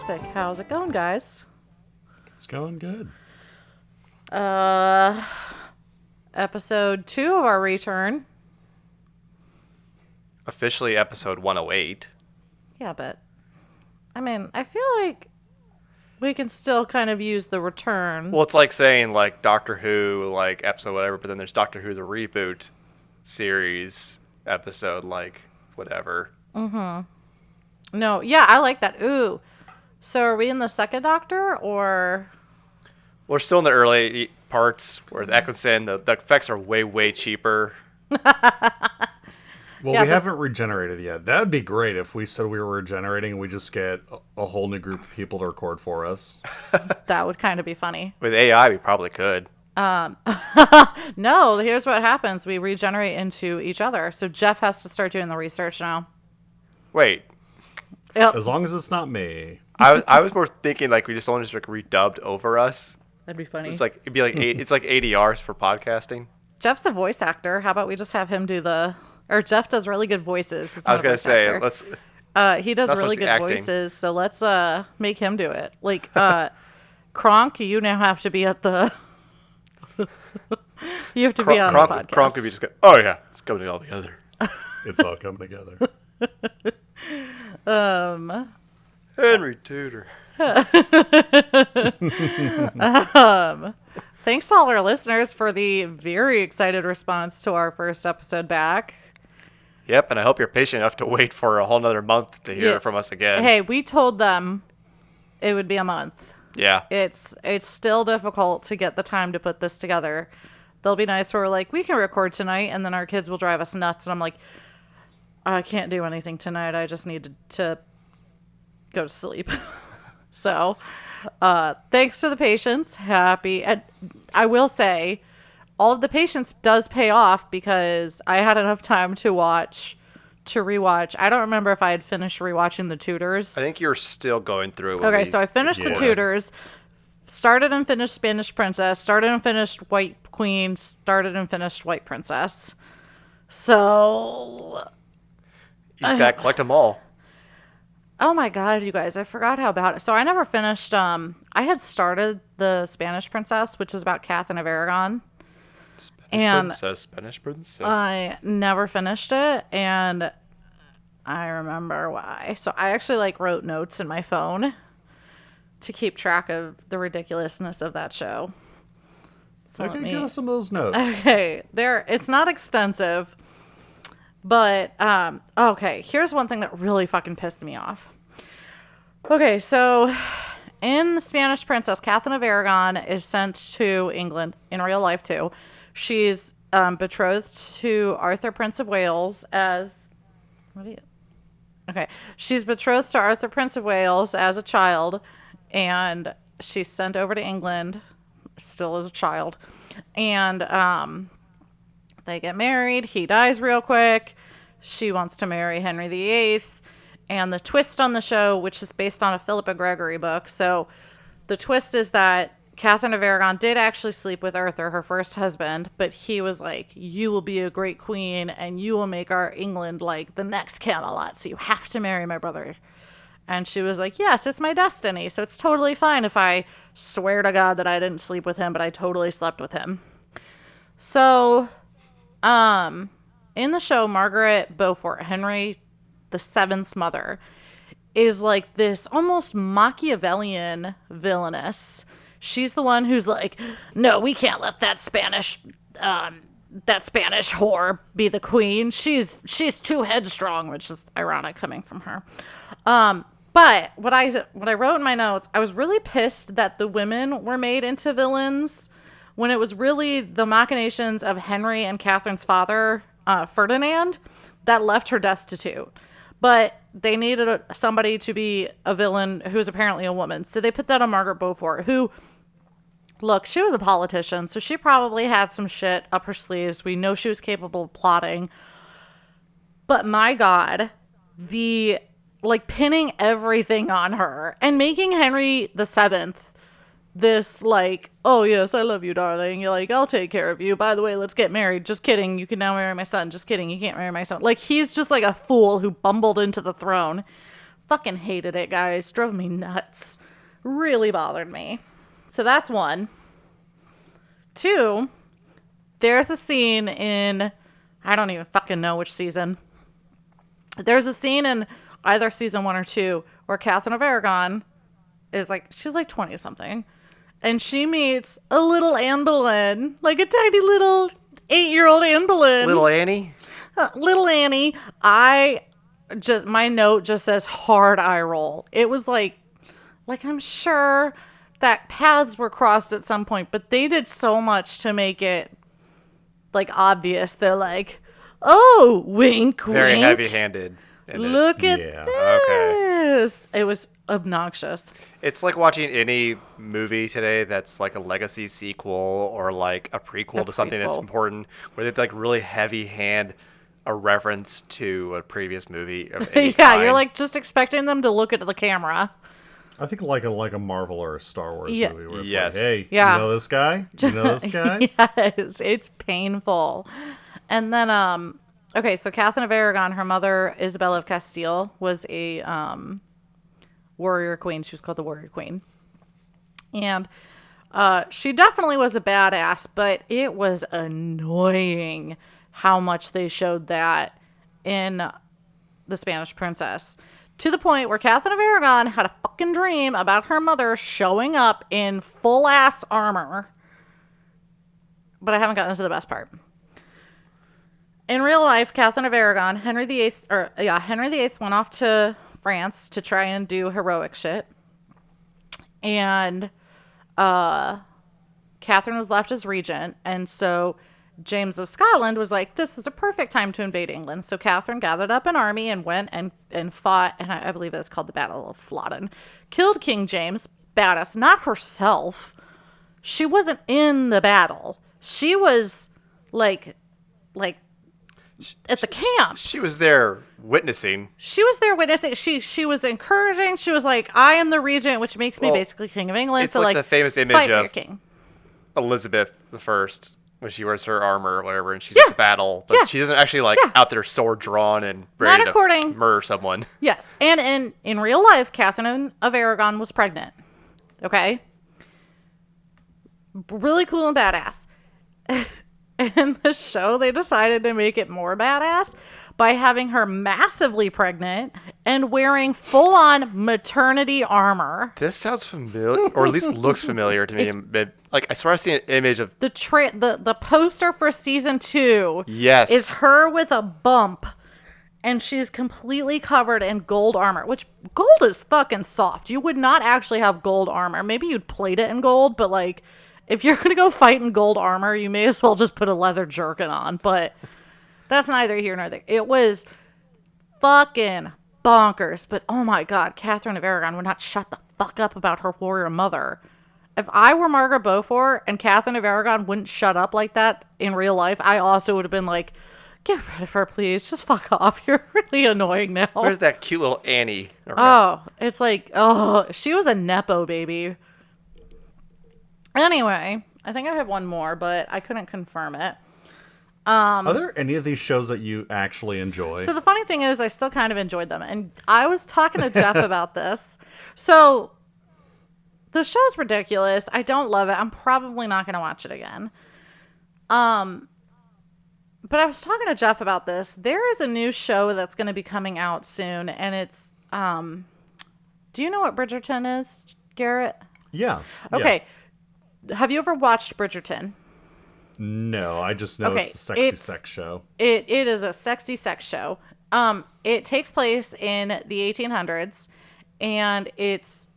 Fantastic. How's it going, guys? It's going good. Episode 2 of our return. Officially episode 108. Yeah, but I mean, I feel like we can still kind of use the return. Well, it's like saying like Doctor Who, like episode whatever, but then there's Doctor Who the reboot series episode, like whatever. Mm-hmm. No, yeah, I like that. Ooh. So are we in the second Doctor, or? We're still in the early parts where Eccleston, the effects are way, way cheaper. Well, we haven't regenerated yet. That'd be great if we said we were regenerating and we just get a whole new group of people to record for us. That would kind of be funny. With AI, we probably could. No, here's what happens. We regenerate into each other. So Jeff has to start doing the research now. Wait. Yep. As long as it's not me. I was more thinking like we just only just like redubbed over us. That'd be funny. It'd be like it's like ADRs for podcasting. Jeff's a voice actor. How about we just have him do or Jeff does really good voices. I was gonna say let's. He does really good voices, so let's make him do it. Like Kronk, you now have to be at the. You have to be on the podcast. Kronk could be just go. Oh yeah, it's coming all together. It's all coming together. Henry Tudor. Thanks to all our listeners for the very excited response to our first episode back. Yep, and I hope you're patient enough to wait for a whole nother month to hear from us again. Hey, we told them it would be a month. Yeah. It's still difficult to get the time to put this together. There'll be nights where we're like, we can record tonight, and then our kids will drive us nuts, and I'm like, I can't do anything tonight. I just need to go to sleep. So, thanks for the patience. Happy. And I will say, all of the patience does pay off because I had enough time to rewatch. I don't remember if I had finished rewatching the Tudors. I think you're still going through. Okay, so I finished the Tudors, started and finished Spanish Princess, started and finished White Queen, started and finished White Princess. So you just gotta collect them all. Oh my god, you guys, I forgot how bad. So I never finished. I had started the Spanish Princess, which is about Catherine of Aragon. Spanish Princess. I never finished it, and I remember why. So I actually wrote notes in my phone to keep track of the ridiculousness of that show. So Okay, give us some of those notes. Okay, it's not extensive, but okay. Here's one thing that really fucking pissed me off. Okay, so in the Spanish Princess, Catherine of Aragon is sent to England in real life too. She's betrothed to Arthur, Prince of Wales, she's betrothed to Arthur, Prince of Wales as a child, and she's sent over to England, still as a child, and they get married. He dies real quick. She wants to marry Henry VIII, and the twist on the show, which is based on a Philippa Gregory book, so the twist is that Catherine of Aragon did actually sleep with Arthur, her first husband, but he was like, you will be a great queen and you will make our England like the next Camelot, so you have to marry my brother. And she was like, yes, it's my destiny, so it's totally fine if I swear to God that I didn't sleep with him, but I totally slept with him. So, in the show, Margaret Beaufort, Henry VII's mother, is like this almost Machiavellian villainess. She's the one who's like, no, we can't let that Spanish whore be the queen. She's too headstrong, which is ironic coming from her. But what I wrote in my notes, I was really pissed that the women were made into villains when it was really the machinations of Henry and Catherine's father, Ferdinand, that left her destitute. But they needed somebody to be a villain who was apparently a woman. So they put that on Margaret Beaufort, who, look, she was a politician, so she probably had some shit up her sleeves. We know she was capable of plotting. But my God, pinning everything on her and making Henry VII this oh yes, I love you, darling. You're like, I'll take care of you. By the way, let's get married. Just kidding. You can now marry my son. Just kidding. You can't marry my son. He's just like a fool who bumbled into the throne. Fucking hated it, guys. Drove me nuts. Really bothered me. So that's one. Two, there's a scene in, I don't even fucking know which season. There's a scene in either season 1 or 2 where Catherine of Aragon is like, she's like 20 something. And she meets a little Anne Boleyn, like a tiny little 8-year-old Anne Boleyn. Little Annie? Little Annie. My note just says hard eye roll. It was like I'm sure that paths were crossed at some point, but they did so much to make it like obvious. They're like, oh, wink, Very wink. heavy-handed. Look at Yeah. this. It was obnoxious. It's like watching any movie today that's like a legacy sequel or like a prequel to something that's important, where they like really heavy hand a reference to a previous movie of any Yeah, kind. you're like just expecting them to look at the camera. I think like a Marvel or a Star Wars Yeah. movie where it's Yes. like, hey, Yeah. you know this guy? You know this guy? Yes, it's painful. And then, okay, so Catherine of Aragon, her mother, Isabella of Castile, was a warrior queen. She was called the Warrior Queen. And she definitely was a badass, but it was annoying how much they showed that in The Spanish Princess. To the point where Catherine of Aragon had a fucking dream about her mother showing up in full-ass armor. But I haven't gotten to the best part. In real life, Catherine of Aragon, Henry VIII went off to France to try and do heroic shit. And Catherine was left as regent, and so James of Scotland was like, this is a perfect time to invade England. So Catherine gathered up an army and went and fought, and I believe it's called the Battle of Flodden. Killed King James, badass, not herself. She wasn't in the battle. She was like at the camp. She was there witnessing. She was there witnessing. She was encouraging. She was like, I am the regent, which makes me basically king of England. It's so like the famous image fight for your of king. Elizabeth I when she wears her armor or whatever, and she's at the battle, but she doesn't actually like out there sword drawn and ready to murder someone. Yes, and in real life, Catherine of Aragon was pregnant. Okay, really cool and badass. In the show, they decided to make it more badass by having her massively pregnant and wearing full-on maternity armor. This sounds familiar, or at least looks familiar to me. Like I swear I've seen an image of The poster for season 2 yes is her with a bump, and she's completely covered in gold armor, which gold is fucking soft. You would not actually have gold armor. Maybe you'd plate it in gold, but like if you're gonna go fight in gold armor, you may as well just put a leather jerkin on. But that's neither here nor there. It was fucking bonkers. But oh my god, Catherine of Aragon would not shut the fuck up about her warrior mother. If I were Margaret Beaufort and Catherine of Aragon wouldn't shut up like that in real life, I also would have been like, get rid of her, please. Just fuck off. You're really annoying now. Where's that cute little Annie? Oh, it's like, oh, she was a Nepo baby. Anyway, I think I have one more, but I couldn't confirm it. Are there any of these shows that you actually enjoy? So the funny thing is I still kind of enjoyed them. And I was talking to Jeff about this. So the show's ridiculous. I don't love it. I'm probably not going to watch it again. But I was talking to Jeff about this. There is a new show that's going to be coming out soon, and it's do you know what Bridgerton is, Garrett? Yeah. Okay. Have you ever watched Bridgerton? No, I just know it's the sexy sex show. It is a sexy sex show. It takes place in the 1800s, and it's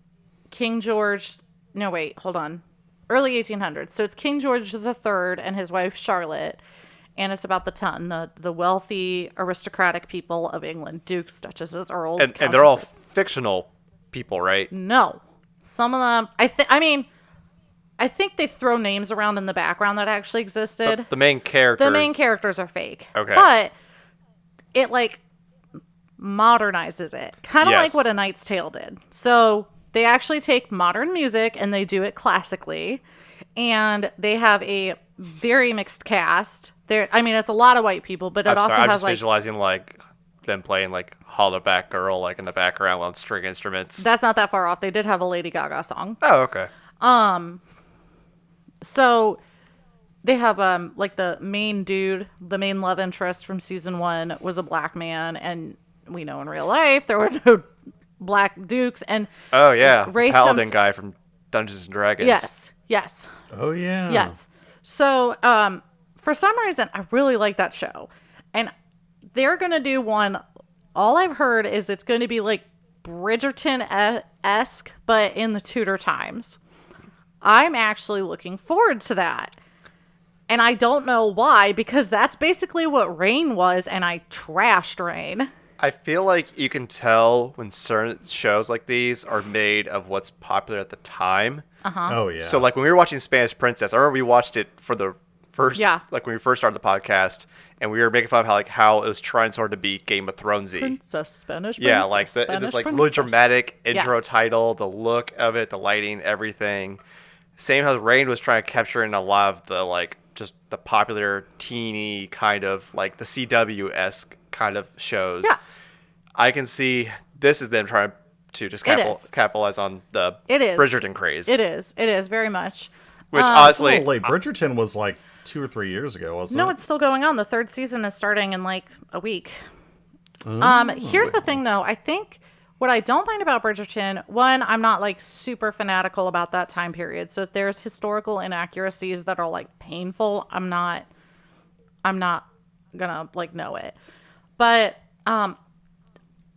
King George. No, wait, hold on. Early 1800s. So it's King George III and his wife Charlotte, and it's about the wealthy aristocratic people of England, dukes, duchesses, earls, and they're all fictional people, right? No, some of them. I think they throw names around in the background that actually existed. The main characters. The main characters are fake. Okay. But it like modernizes it. Kind of Yes. like what A Knight's Tale did. So they actually take modern music and they do it classically. And they have a very mixed cast. It's a lot of white people, but it I'm also sorry, I'm has just like visualizing like them playing like Hollaback Girl like in the background on string instruments. That's not that far off. They did have a Lady Gaga song. Oh, okay. So they have like the main dude, the main love interest from season 1 was a black man, and we know in real life there were no black dukes. And Oh yeah, race Paladin comes- guy from Dungeons and Dragons. Yes. Oh yeah. Yes. So, for some reason, I really like that show. And they're going to do one. All I've heard is it's going to be like Bridgerton-esque, but in the Tudor times. I'm actually looking forward to that. And I don't know why, because that's basically what Reign was, and I trashed Reign. I feel like you can tell when certain shows like these are made of what's popular at the time. Oh yeah. So like when we were watching Spanish Princess, I remember we watched it for the first, like when we first started the podcast, and we were making fun of how it was trying sort of to be Game of Thronesy. Princess, Spanish Yeah, princess, like Spanish this like princess. really dramatic intro title, the look of it, the lighting, everything. Same as Reign was trying to capture in a lot of the like just the popular teeny kind of like the CW-esque kind of shows. Yeah. I can see this is them trying to just capitalize on the Bridgerton craze. It is very much. Which It's a honestly, little late. Bridgerton was like 2 or 3 years ago, wasn't it? No, it's still going on. The 3rd season is starting in like a week. Here's the thing, though. I think what I don't mind about Bridgerton, one, I'm not like super fanatical about that time period. So if there's historical inaccuracies that are like painful, I'm not gonna like know it. But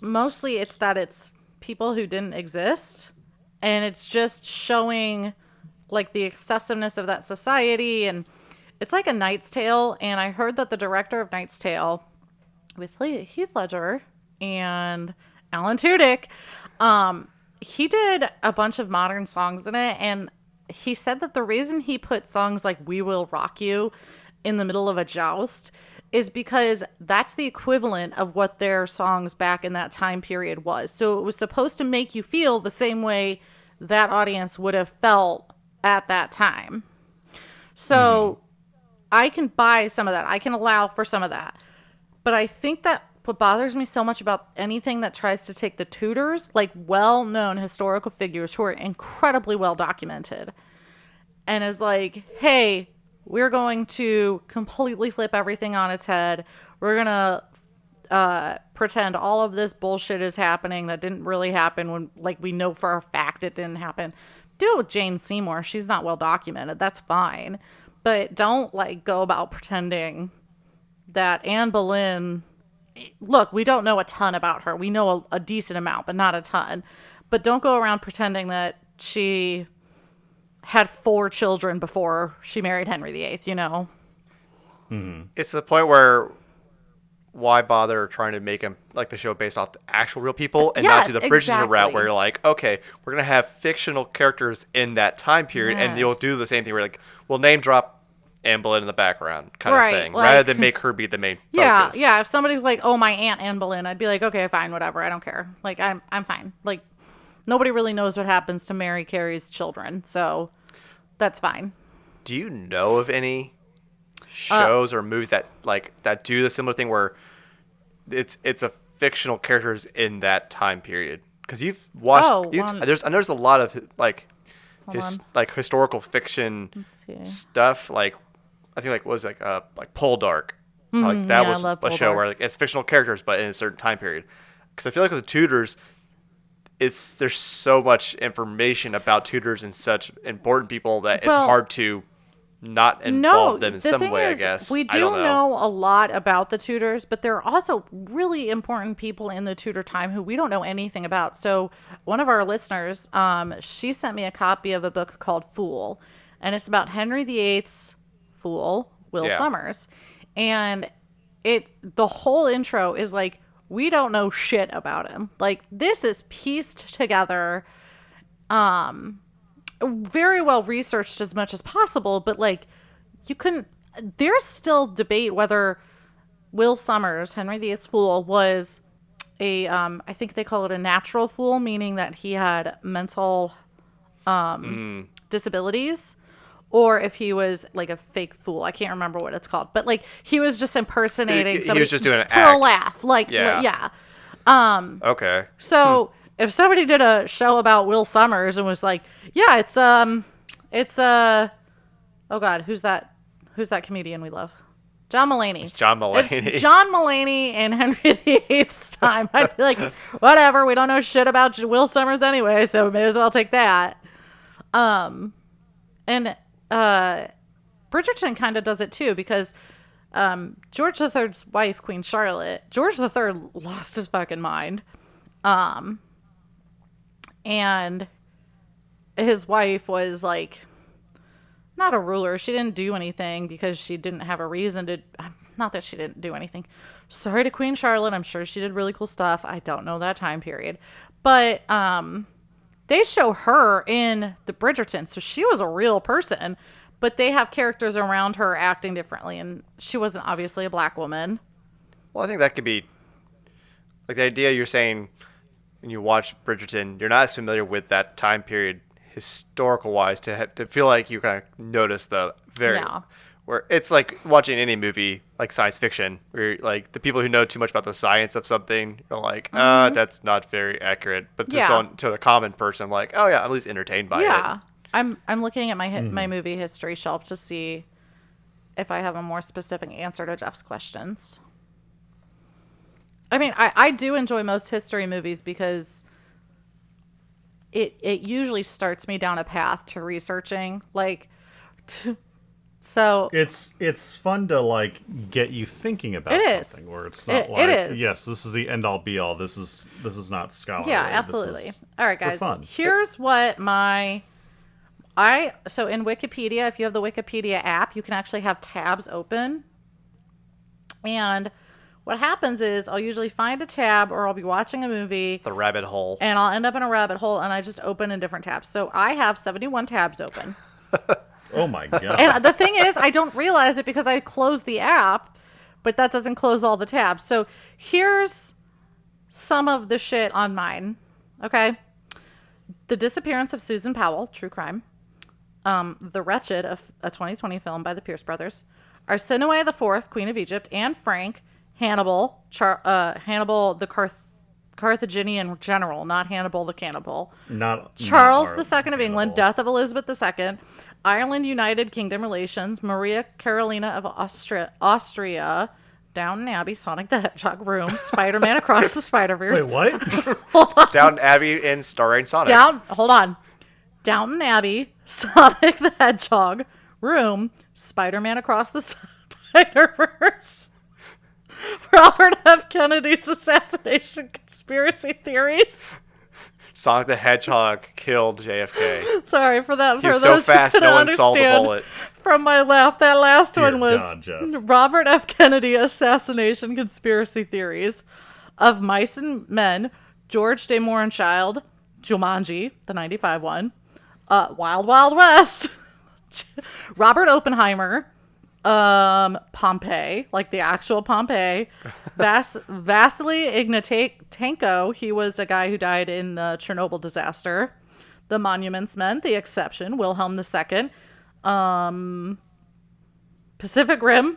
mostly it's that it's people who didn't exist, and it's just showing like the excessiveness of that society, and it's like a Knight's Tale. And I heard that the director of Knight's Tale with Heath Ledger and Alan Tudyk, he did a bunch of modern songs in it, and he said that the reason he put songs like We Will Rock You in the middle of a joust is because that's the equivalent of what their songs back in that time period was. So it was supposed to make you feel the same way that audience would have felt at that time. So I can buy some of that. I can allow for some of that. But I think that what bothers me so much about anything that tries to take the Tudors, like well-known historical figures who are incredibly well documented, and is like, hey, we're going to completely flip everything on its head. We're going to pretend all of this bullshit is happening that didn't really happen when, like, we know for a fact it didn't happen. Do it with Jane Seymour. She's not well documented. That's fine. But don't, like, go about pretending that Anne Boleyn... Look, we don't know a ton about her. We know a decent amount, but not a ton. But don't go around pretending that she had 4 children before she married Henry VIII, you know? it's the point where why bother trying to make him like the show based off the actual real people and not Yes, do the Bridgerton route exactly. where you're like, okay, we're gonna have fictional characters in that time period, and you'll do the same thing where like we'll name drop Anne Boleyn in the background kind Right, of thing, like- rather than make her be the main focus. Yeah. If somebody's like, "Oh, my Aunt Anne Boleyn," I'd be like, "Okay, fine, whatever. I don't care. Like, I'm fine." Like, nobody really knows what happens to Mary Carey's children, so that's fine. Do you know of any shows or movies that do the similar thing where it's a fictional characters in that time period? Because you've watched, I noticed a lot of like historical fiction stuff. Like I think what was it, like Poldark. Like that was a show where like it's fictional characters but in a certain time period. Because I feel like with the Tudors, there's so much information about Tudors and such important people that it's hard to not involve them in some way, I guess. We do know a lot about the Tudors, but there are also really important people in the Tudor time who we don't know anything about. So one of our listeners, she sent me a copy of a book called Fool, and it's about Henry VIII's fool, Will Somers. And the whole intro is like, we don't know shit about him. Like, this is pieced together, very well researched as much as possible, but like there's still debate whether Will Somers, Henry VIII's fool, was I think they call it a natural fool, meaning that he had mental disabilities, or if he was like a fake fool. I can't remember what it's called, but like he was just impersonating He somebody was just doing an for act. a laugh. Yeah. Okay. So if somebody did a show about Will Summers and was like, yeah, it's oh God, who's that comedian we love? John Mulaney. It's John Mulaney. It's John Mulaney in Henry VIII's time. I'd be like, whatever, we don't know shit about Will Summers anyway, so we may as well take that. And Bridgerton kind of does it too, because George III's wife, Queen Charlotte, George III lost his fucking mind. And his wife was like, not a ruler. She didn't do anything because she didn't have a reason to. Not that she didn't do anything. Sorry to Queen Charlotte. I'm sure she did really cool stuff. I don't know that time period. But they show her in the Bridgerton. So she was a real person. But they have characters around her acting differently. And she wasn't obviously a black woman. Well, I think that could be like the idea you're saying when you watch Bridgerton, you're not as familiar with that time period historical wise to feel like you kind of notice the where it's like watching any movie like science fiction where like the people who know too much about the science of something are like that's not very accurate, but to a common person like, oh yeah, I'm at least entertained by it. I'm looking at my movie history shelf to see if I have a more specific answer to Jeff's questions. I mean, I do enjoy most history movies because it usually starts me down a path to researching, so it's fun to like get you thinking about something where it's not yes, this is the end all be all. This is not scholarly. Yeah, absolutely. All right, guys. Here's what so in Wikipedia, if you have the Wikipedia app, you can actually have tabs open. And what happens is I'll usually find a tab or I'll be watching a movie. The rabbit hole. And I'll end up in a rabbit hole and I just open in different tabs. So I have 71 tabs open. Oh my God. And the thing is, I don't realize it because I closed the app, but that doesn't close all the tabs. So here's some of the shit on mine. Okay. The Disappearance of Susan Powell, true crime. The Wretched, a 2020 film by the Pierce brothers. Arsinoe IV, Queen of Egypt, Anne Frank, Hannibal, Hannibal the Carthaginian general, not Hannibal the cannibal. Charles II of England, Death of Elizabeth II, Ireland United Kingdom relations, Maria Carolina of Austria, Downton Abbey, Sonic the Hedgehog room, Spider-Man Across the Spider-Verse. Wait, what? Downton Abbey and starring Sonic. Hold on. Downton Abbey, Sonic the Hedgehog room, Spider-Man Across the Spider-Verse. Robert F. Kennedy's assassination conspiracy theories. Sonic the Hedgehog killed JFK. Sorry for that. He was so fast, no one saw the bullet. From my laugh, that last one was God, Robert F. Kennedy assassination conspiracy theories of Mice and Men, George de Morenchild, Jumanji, the 95 one, Wild Wild West, Robert Oppenheimer, Pompeii, like the actual Pompeii, Vasily Ignatenko, he was a guy who died in the Chernobyl disaster, The Monuments Men, The Exception, Wilhelm II, Pacific Rim,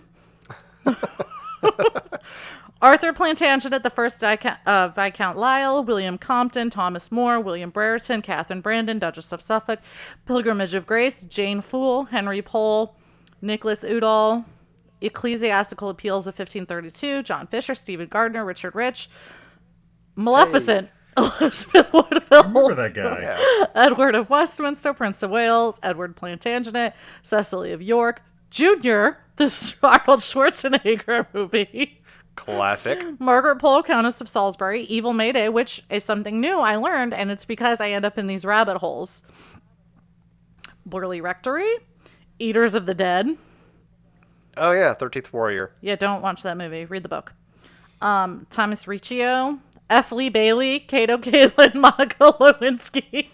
Arthur Plantagenet, the first Viscount Lisle, William Compton, Thomas More, William Brereton, Catherine Brandon, Duchess of Suffolk, Pilgrimage of Grace, Jane Fool, Henry Pole, Nicholas Udall, Ecclesiastical Appeals of 1532, John Fisher, Stephen Gardner, Richard Rich, Maleficent, Elizabeth Woodville, remember that guy. Edward of Westminster, Prince of Wales, Edward Plantagenet, Cecily of York, Junior, the Arnold Schwarzenegger movie. Classic. Margaret Pole, Countess of Salisbury, Evil Mayday, which is something new I learned, and it's because I end up in these rabbit holes. Burley Rectory, Eaters of the Dead. Oh yeah, 13th Warrior. Yeah, don't watch that movie. Read the book. Thomas Riccio, F. Lee Bailey, Kato Kaelin, Monica Lewinsky.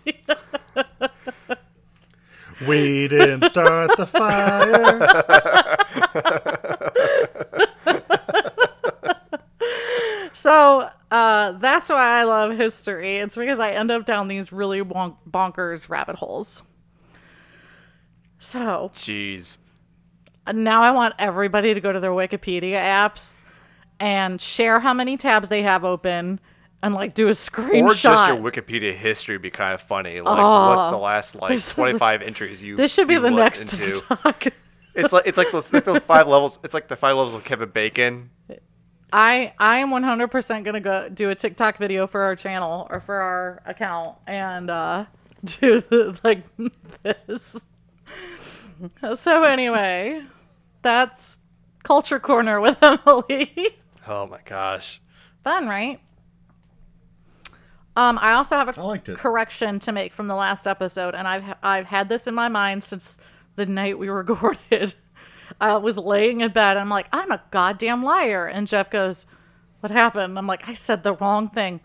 We didn't start the fire. So that's why I love history. It's because I end up down these really bonkers rabbit holes. So. Jeez. Now I want everybody to go to their Wikipedia apps and share how many tabs they have open and like do a screenshot. Or just your Wikipedia history would be kind of funny. Like, what's the last like 25 entries you? This should be the next into? TikTok. It's like those 5 levels. It's like the 5 levels of Kevin Bacon. I am 100% gonna go do a TikTok video for our channel or for our account and do like this. So anyway, that's Culture Corner with Emily. Oh my gosh. Fun, right? I also have a correction to make from the last episode, and I've had this in my mind since the night we recorded. I was laying in bed, and I'm like, I'm a goddamn liar. And Jeff goes, what happened? I'm like, I said the wrong thing.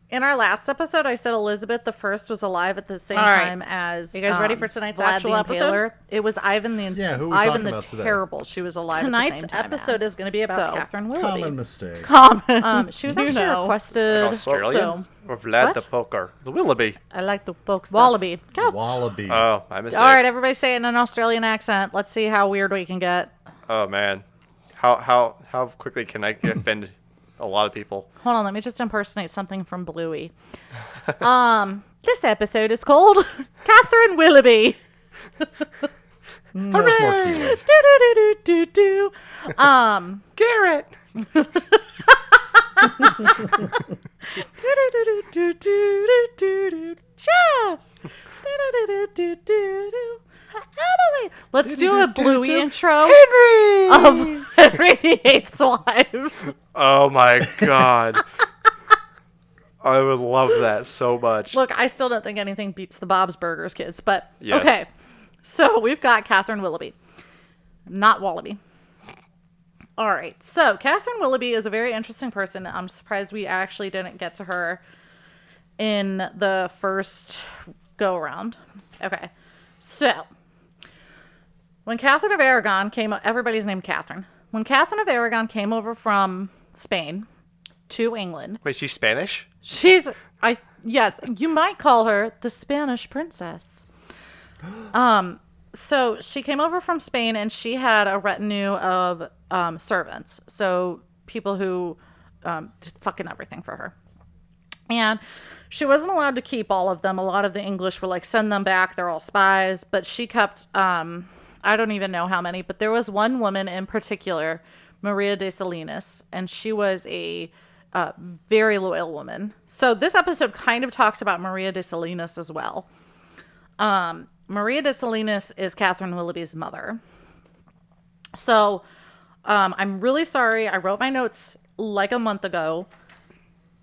In our last episode, I said Elizabeth I was alive at the same time as. You guys ready for tonight's Vlad actual the episode? Impaler. It was Ivan the who are we Ivan talking the about today? Terrible. She was alive Tonight's at the same time episode as. is going to be about Katherine Willoughby. Common mistake. She was actually requested. Australian? Or Vlad What? the Poker. The Willoughby. I like the folks. Wallaby. Wallaby. Oh, my mistake. All right, everybody say it in an Australian accent. Let's see how weird we can get. Oh man. How quickly can I offend a lot of people? Hold on, let me just impersonate something from Bluey. This episode is called Katherine Willoughby. That's more keyword. Do. Garrett! Jeff. Emily. Let's do a Bluey intro Henry! of Henry VIII's wives. Oh my god. I would love that so much. Look, I still don't think anything beats the Bob's Burgers kids, but Yes. okay. So we've got Katherine Willoughby, not Wallaby. All right. So Katherine Willoughby is a very interesting person. I'm surprised we actually didn't get to her in the first go around. Okay. So when Catherine of Aragon came, everybody's named Catherine. When Catherine of Aragon came over from Spain to England, Wait, she's Spanish? yes, you might call her the Spanish princess. So she came over from Spain and she had a retinue of servants. So people who did fucking everything for her. And she wasn't allowed to keep all of them. A lot of the English were like, send them back. They're all spies. But she kept, I don't even know how many, but there was one woman in particular, Maria de Salinas, and she was a very loyal woman. So this episode kind of talks about Maria de Salinas as well. Maria de Salinas is Katherine Willoughby's mother. So I'm really sorry. I wrote my notes like a month ago.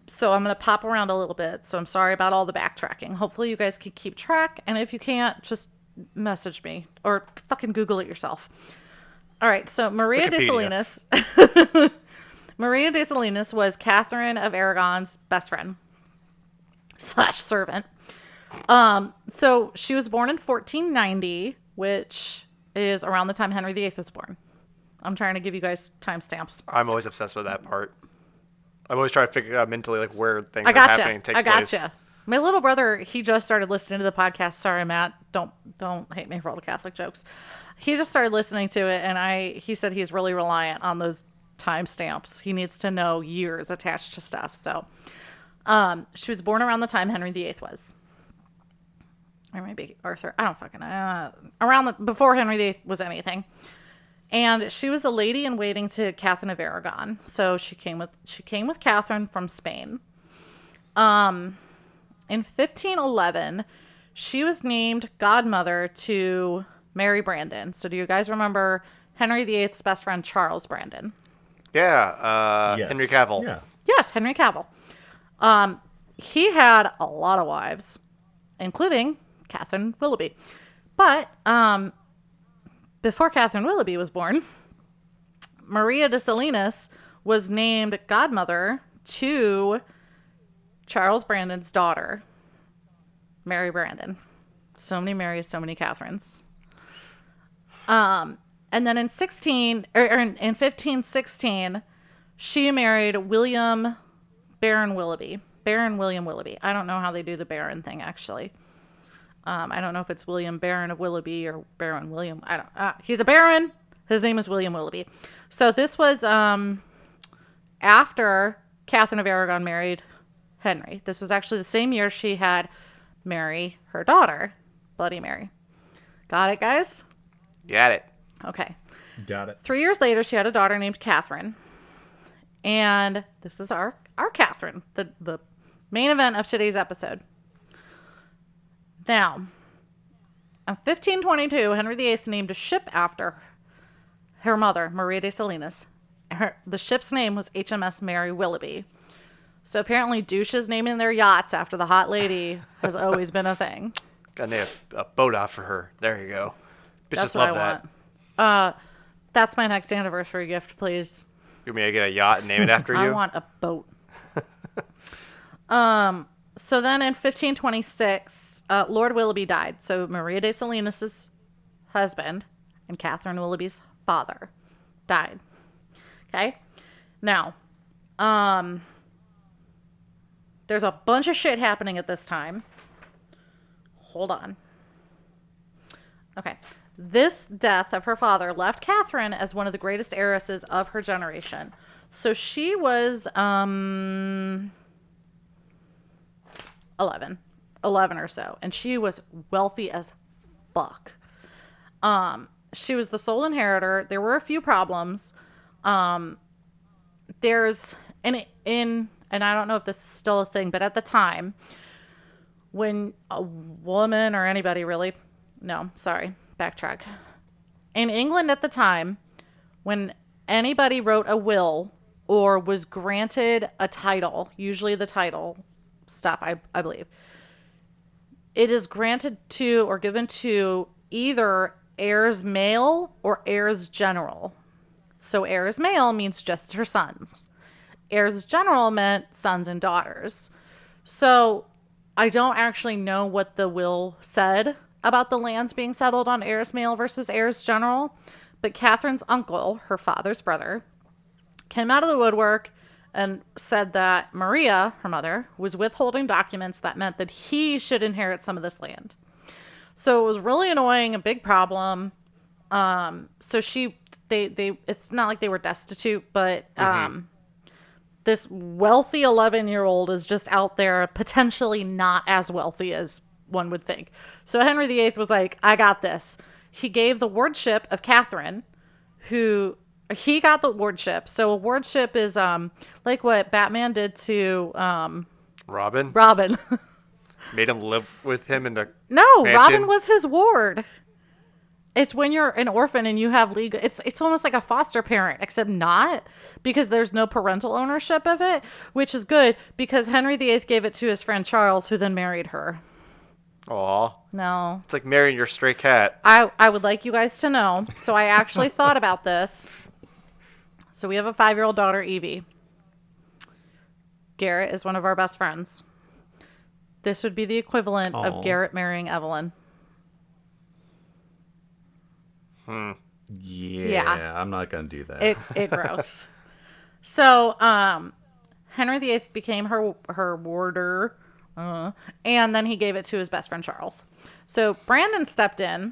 So I'm going to pop around a little bit. So I'm sorry about all the backtracking. Hopefully you guys can keep track. And if you can't, just message me or fucking Google it yourself. All right. So Maria de Salinas. Maria de Salinas was Catherine of Aragon's best friend / servant. So she was born in 1490, which is around the time Henry VIII was born. I'm trying to give you guys timestamps. I'm always obsessed with that part. I'm always trying to figure out mentally like where things are happening and take place. Gotcha. My little brother, he just started listening to the podcast. Sorry, Matt. Don't hate me for all the Catholic jokes. He just started listening to it, and he said he's really reliant on those timestamps. He needs to know years attached to stuff. So, she was born around the time Henry VIII was. Or maybe Arthur. I don't fucking know. Before Henry VIII was anything. And she was a lady in waiting to Catherine of Aragon. So she came with Catherine from Spain. In 1511, she was named godmother to Mary Brandon. So do you guys remember Henry VIII's best friend, Charles Brandon? Yeah, yes. Henry Cavill. Yeah. Yes, Henry Cavill. He had a lot of wives, including Katherine Willoughby. But before Katherine Willoughby was born, Maria de Salinas was named godmother to Charles Brandon's daughter, Mary Brandon. So many Marys, so many Catherines. And then in 1516, she married William Baron Willoughby. Baron William Willoughby. I don't know how they do the Baron thing, actually. I don't know if it's William Baron of Willoughby or Baron William. I don't. He's a baron. His name is William Willoughby. So this was after Catherine of Aragon married Henry. This was actually the same year she had Mary, her daughter, Bloody Mary. Got it, guys? Got it. Okay. Got it. 3 years later, she had a daughter named Catherine. And this is our Catherine, the main event of today's episode. Now, in 1522, Henry VIII named a ship after her mother, Maria de Salinas. The ship's name was HMS Mary Willoughby. So apparently douches naming their yachts after the hot lady has always been a thing. Gotta name a boat off for her. There you go. Bitches That's what love I that. want. That's my next anniversary gift, please. You mean I get a yacht and name it after you? I want a boat. So then in 1526, Lord Willoughby died. So Maria de Salinas' husband and Catherine Willoughby's father died. Okay? Now, there's a bunch of shit happening at this time. Hold on. Okay. This death of her father left Catherine as one of the greatest heiresses of her generation. So she was 11 or so, and she was wealthy as fuck. She was the sole inheritor. There were a few problems. There's and I don't know if this is still a thing, but at the time, when a woman or anybody really, no, sorry, backtrack. In England at the time, when anybody wrote a will or was granted a title, usually the title stuff, I believe, it is granted to or given to either heirs male or heirs general. So heirs male means just her sons. Heirs general meant sons and daughters. So I don't actually know what the will said about the lands being settled on heirs male versus heirs general, but Catherine's uncle, her father's brother, came out of the woodwork and said that Maria, her mother, was withholding documents that meant that he should inherit some of this land. So it was really annoying, a big problem. So they it's not like they were destitute, but this wealthy 11-year-old is just out there potentially not as wealthy as one would think. So Henry VIII was like, I got this. He gave the wardship of Catherine, he got the wardship. So a wardship is like what Batman did to Robin? Robin. Made him live with him in the No, mansion? Robin was his ward. It's when you're an orphan and you have legal... It's almost like a foster parent, except not, because there's no parental ownership of it, which is good, because Henry VIII gave it to his friend Charles, who then married her. Aw. No. It's like marrying your stray cat. I would like you guys to know, so I actually thought about this. So we have a 5-year-old daughter, Evie. Garrett is one of our best friends. This would be the equivalent of Garrett marrying Evelyn. Yeah, I'm not gonna do that. It gross. So Henry VIII became her warder, and then he gave it to his best friend Charles. So Brandon stepped in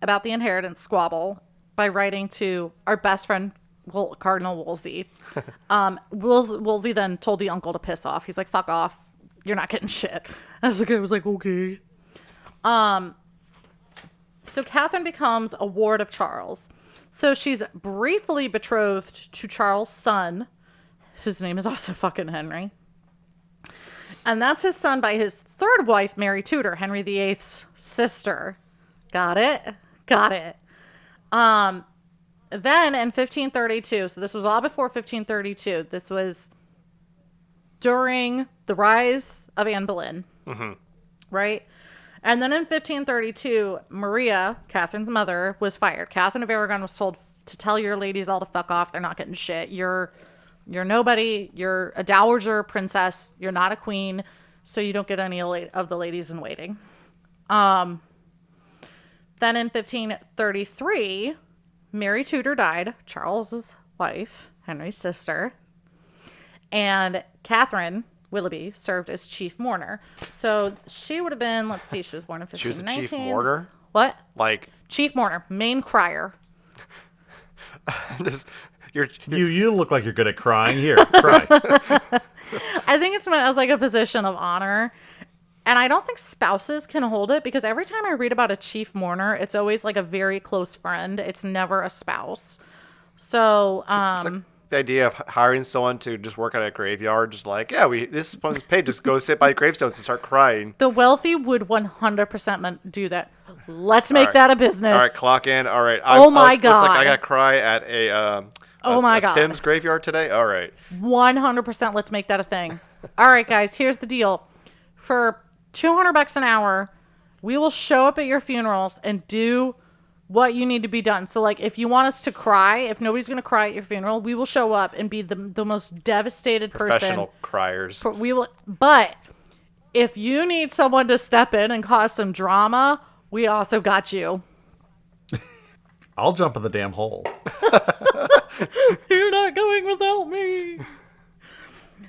about the inheritance squabble by writing to our best friend Cardinal Wolsey. Wolsey then told the uncle to piss off. He's like, "Fuck off! You're not getting shit." As the guy was like, "Okay." So Catherine becomes a ward of Charles. So she's briefly betrothed to Charles' son. His name is also fucking Henry. And that's his son by his third wife, Mary Tudor, Henry VIII's sister. Got it? Got it. Then in 1532, so this was all before 1532. This was during the rise of Anne Boleyn. Mm-hmm. Right? And then in 1532, Maria, Catherine's mother, was fired. Catherine of Aragon was told to tell your ladies all to fuck off. They're not getting shit. You're nobody. You're a dowager princess. You're not a queen, so you don't get any of the ladies in waiting. Then in 1533, Mary Tudor died, Charles's wife, Henry's sister. And Catherine Willoughby served as chief mourner. So she would have been, let's see, she was born in 1519. She was the chief mourner? What? Like chief mourner, main crier. You look like you're good at crying. Here, cry. I think it's meant as like a position of honor. And I don't think spouses can hold it because every time I read about a chief mourner, it's always like a very close friend. It's never a spouse. So, it's like the idea of hiring someone to just work at a graveyard, just like, yeah, this one's paid, just go sit by gravestones and start crying. The wealthy would 100% do that. Let's make that a business. All right, clock in. All right. Oh my God. Looks like I got to cry at a Tim's graveyard today. All right. 100% let's make that a thing. All right, guys, here's the deal. For $200 an hour, we will show up at your funerals and do what you need to be done. So, like, if you want us to cry, if nobody's going to cry at your funeral, we will show up and be the most devastated Professional criers. But if you need someone to step in and cause some drama, we also got you. I'll jump in the damn hole. You're not going without me.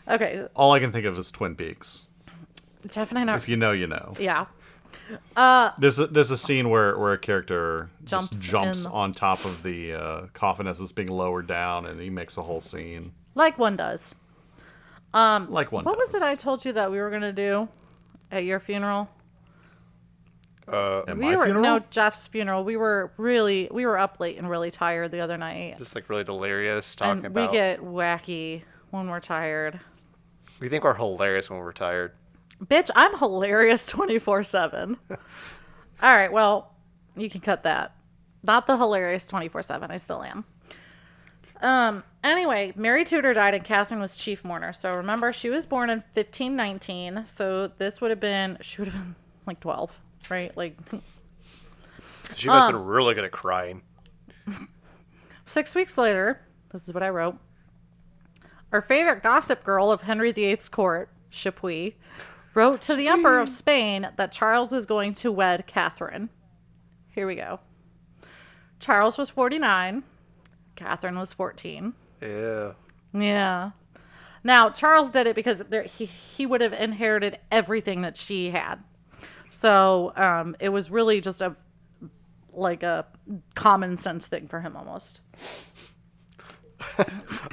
Okay. All I can think of is Twin Peaks. Jeff and I know. If you know, you know. Yeah. There's a scene where a character just jumps on top of the coffin as it's being lowered down, and he makes a whole scene. Like one does. What was it I told you that we were going to do at your funeral? At my funeral? No, Jeff's funeral. We were up late and really tired the other night. Just like really delirious talking and about. We get wacky when we're tired. We think we're hilarious when we're tired. Bitch, I'm hilarious 24/7. All right, well, you can cut that. Not the hilarious 24/7. I still am. Anyway, Mary Tudor died and Catherine was chief mourner. So remember, she was born in 1519. So she would have been like 12, right? Like she must have been really good at crying. 6 weeks later, this is what I wrote. Our favorite gossip girl of Henry VIII's court, Chapuis, wrote to the Emperor of Spain that Charles was going to wed Catherine. Here we go. Charles was 49. Catherine was 14. Yeah. Yeah. Now, Charles did it because he would have inherited everything that she had. So it was really just a common sense thing for him almost.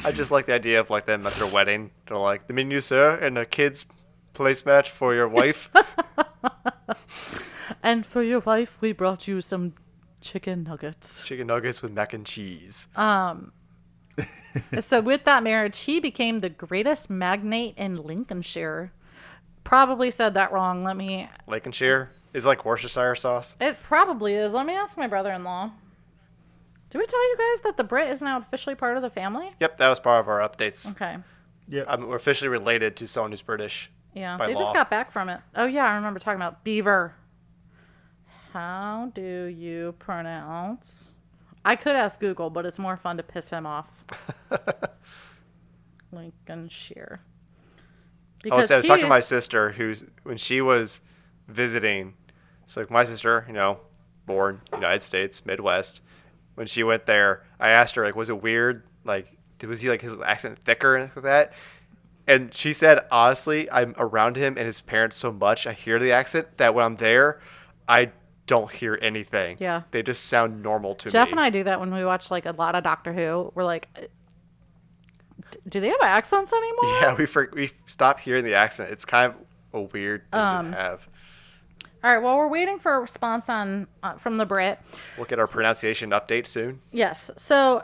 I just like the idea of like them at their wedding. They're like, the menu, sir, and a kid's place match for your wife. And for your wife, we brought you some chicken nuggets. Chicken nuggets with mac and cheese. So with that marriage, he became the greatest magnate in Lincolnshire. Probably said that wrong. Lincolnshire is like Worcestershire sauce. It probably is. Let me ask my brother-in-law. Did we tell you guys that the Brit is now officially part of the family? Yep, that was part of our updates. Okay. Yeah. We're officially related to someone who's British. Yeah, by they law. just got back from it. Oh yeah, I remember talking about beaver. How do you pronounce? I could ask Google, but it's more fun to piss him off. Lincolnshire. I was talking to my sister, when she was visiting. So like my sister, born United States, Midwest. When she went there, I asked her, like, was it weird? Like, was he like his accent thicker and like that? And she said, honestly, I'm around him and his parents so much, I hear the accent that when I'm there, I don't hear anything. Yeah. They just sound normal to me. Jeff and I do that when we watch like a lot of Doctor Who. We're like, do they have accents anymore? Yeah, we stop hearing the accent. It's kind of a weird thing to have. All right, well, we're waiting for a response from the Brit. We'll get our pronunciation update soon. Yes. So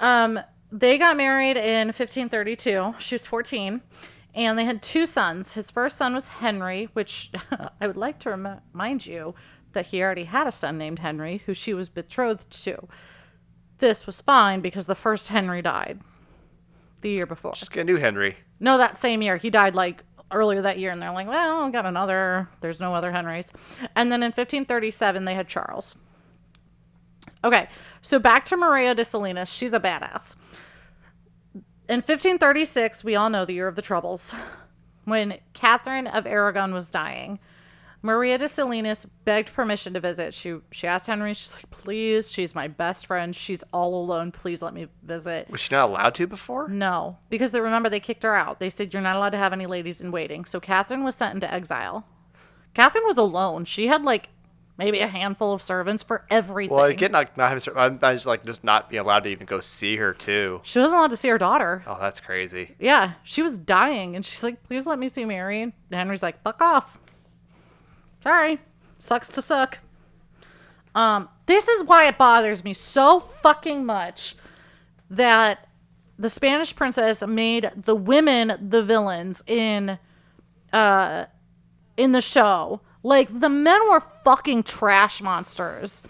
they got married in 1532. She was 14. And they had 2 sons. His first son was Henry, which I would like to remind you that he already had a son named Henry, who she was betrothed to. This was fine because the first Henry died the year before. Just get a new Henry. No, that same year. He died like earlier that year, and they're like, well, got another. There's no other Henrys. And then in 1537, they had Charles. Okay, so back to Maria de Salinas. She's a badass. In 1536, we all know the year of the Troubles, when Catherine of Aragon was dying. Maria de Salinas begged permission to visit. She asked Henry, she's like, please, she's my best friend. She's all alone. Please let me visit. Was she not allowed to before? No, because remember, they kicked her out. They said, you're not allowed to have any ladies in waiting. So Catherine was sent into exile. Catherine was alone. She had like maybe a handful of servants for everything. Well, I get not having. I just like just not being allowed to even go see her too. She wasn't allowed to see her daughter. Oh, that's crazy. Yeah, she was dying, and she's like, please let me see Mary. And Henry's like, fuck off. Sorry. Sucks to suck. This is why it bothers me so fucking much that the Spanish princess made the women the villains in the show. Like, the men were fucking trash monsters.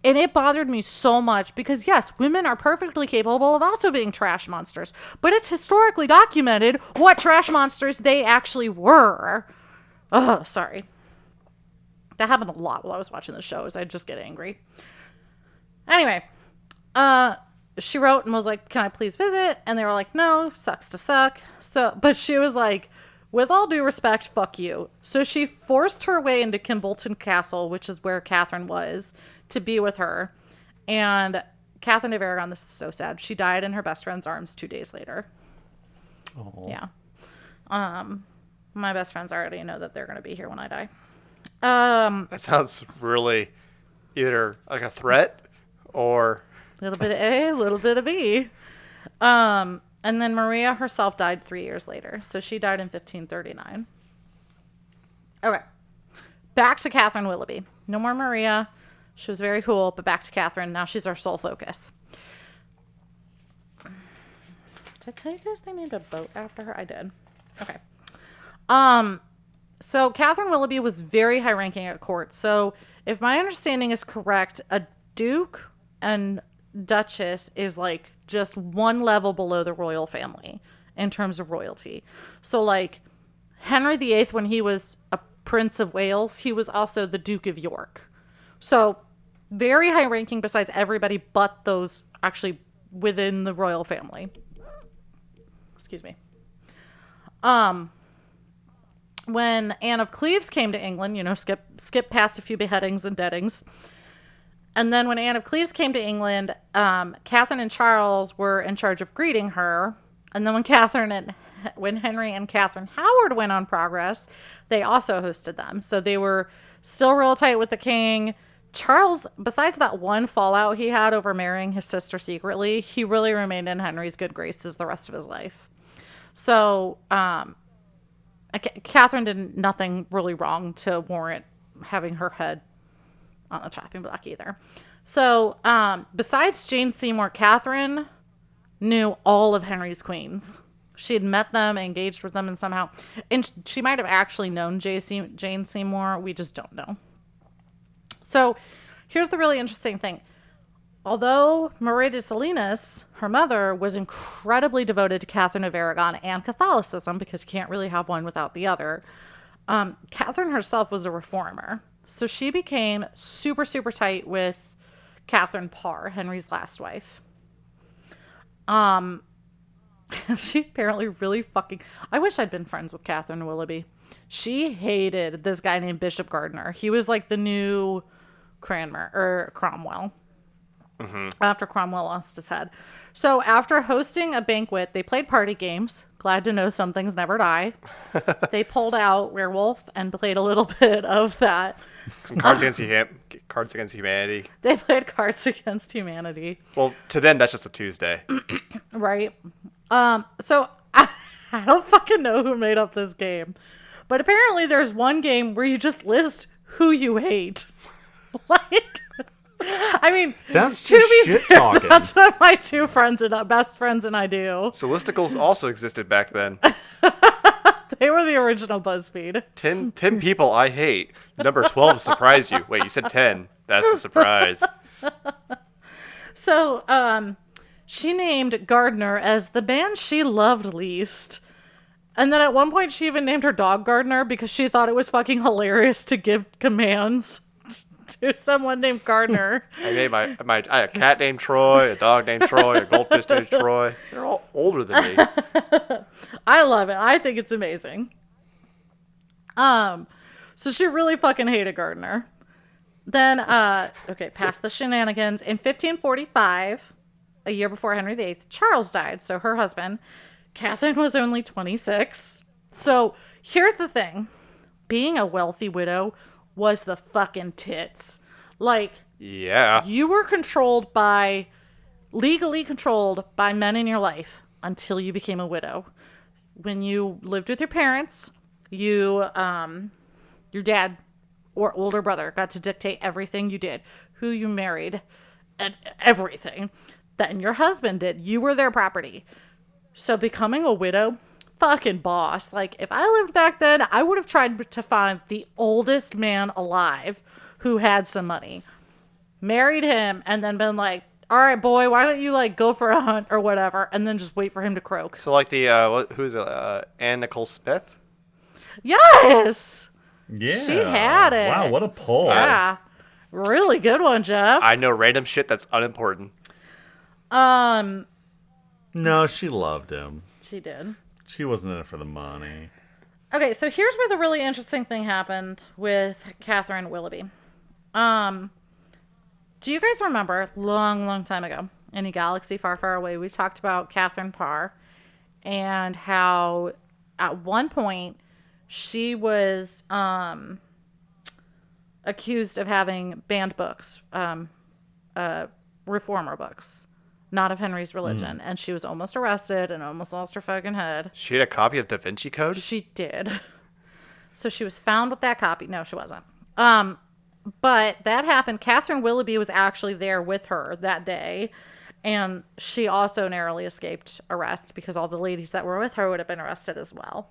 And it bothered me so much because, yes, women are perfectly capable of also being trash monsters. But it's historically documented what trash monsters they actually were. Oh, sorry. That happened a lot while I was watching the shows. I'd just get angry. Anyway, she wrote and was like, can I please visit? And they were like, no, sucks to suck. But she was like, with all due respect, fuck you. So she forced her way into Kimbolton Castle, which is where Catherine was, to be with her. And Catherine of Aragon, this is so sad. She died in her best friend's arms 2 days later. Oh. Yeah. My best friends already know that they're going to be here when I die. That sounds really either like a threat or a little bit of A, a little bit of B. And then Maria herself died 3 years later. So she died in 1539. Okay. Back to Katherine Willoughby. No more Maria. She was very cool, but back to Catherine. Now she's our sole focus. Did I tell you guys they named a boat after her? I did. Okay. So Katherine Willoughby was very high ranking at court. So if my understanding is correct, a duke and duchess is like just one level below the royal family in terms of royalty. So like Henry VIII, when he was a Prince of Wales, he was also the Duke of York. So very high ranking besides everybody but those actually within the royal family. Excuse me. When Anne of Cleves came to England, skip past a few beheadings and deadings. And then when Anne of Cleves came to England, Catherine and Charles were in charge of greeting her. And then when Henry and Catherine Howard went on progress, they also hosted them. So they were still real tight with the king. Charles, besides that one fallout he had over marrying his sister secretly, he really remained in Henry's good graces the rest of his life. So Catherine did nothing really wrong to warrant having her head on the chopping block either. So besides Jane Seymour, Catherine knew all of Henry's queens. She had met them, engaged with them, and somehow, and she might have actually known Jane Seymour. We just don't know. So here's the really interesting thing. Although Maria de Salinas, her mother, was incredibly devoted to Catherine of Aragon and Catholicism, because you can't really have one without the other, Catherine herself was a reformer. So she became super, super tight with Catherine Parr, Henry's last wife. She apparently really I wish I'd been friends with Katherine Willoughby. She hated this guy named Bishop Gardiner. He was like the new Cromwell. Mm-hmm. After Cromwell lost his head. So after hosting a banquet, they played party games. Glad to know some things never die. They pulled out Werewolf and played a little bit of that. Some Cards Against Humanity. They played Cards Against Humanity. Well, to them, that's just a Tuesday. Right. So I don't fucking know who made up this game. But apparently there's one game where you just list who you hate. Like... I mean, that's just shit talking. That's what my two best friends and I do. So listicles also existed back then. They were the original BuzzFeed. 10 people I hate. Number 12 surprised you. Wait, you said 10. That's the surprise. So, she named Gardner as the man she loved least. And then at one point she even named her dog Gardner because she thought it was fucking hilarious to give commands to someone named Gardner. I made I had a cat named Troy, a dog named Troy, a goldfish named Troy. They're all older than me. I love it. I think it's amazing. So she really fucking hated Gardiner. Then, past the shenanigans. In 1545, a year before Henry VIII, Charles died. So her husband, Catherine, was only 26. So here's the thing. Being a wealthy widow was the fucking tits. Like, yeah, you were legally controlled by men in your life until you became a widow. When you lived with your parents, your dad or older brother got to dictate everything you did, who you married, and everything. Then your husband did. You were their property. So becoming a widow, fucking boss. Like, if I lived back then, I would have tried to find the oldest man alive who had some money, married him, and then been like, all right, boy, why don't you, like, go for a hunt or whatever, and then just wait for him to croak. So, like, who's Anne Nicole Smith? Yes! Yeah. She had it. Wow, what a pull. Yeah. Really good one, Jeff. I know random shit that's unimportant. No, she loved him. She did. She wasn't in it for the money. Okay, so here's where the really interesting thing happened with Katherine Willoughby. Do you guys remember, long time ago, in a galaxy far, far away, we talked about Catherine Parr and how at one point she was accused of having banned books, reformer books, not of Henry's religion. And she was almost arrested and almost lost her fucking head. She had a copy of Da Vinci Code? She did. So she was found with that copy. No, she wasn't. But that happened. Katherine Willoughby was actually there with her that day. And she also narrowly escaped arrest because all the ladies that were with her would have been arrested as well.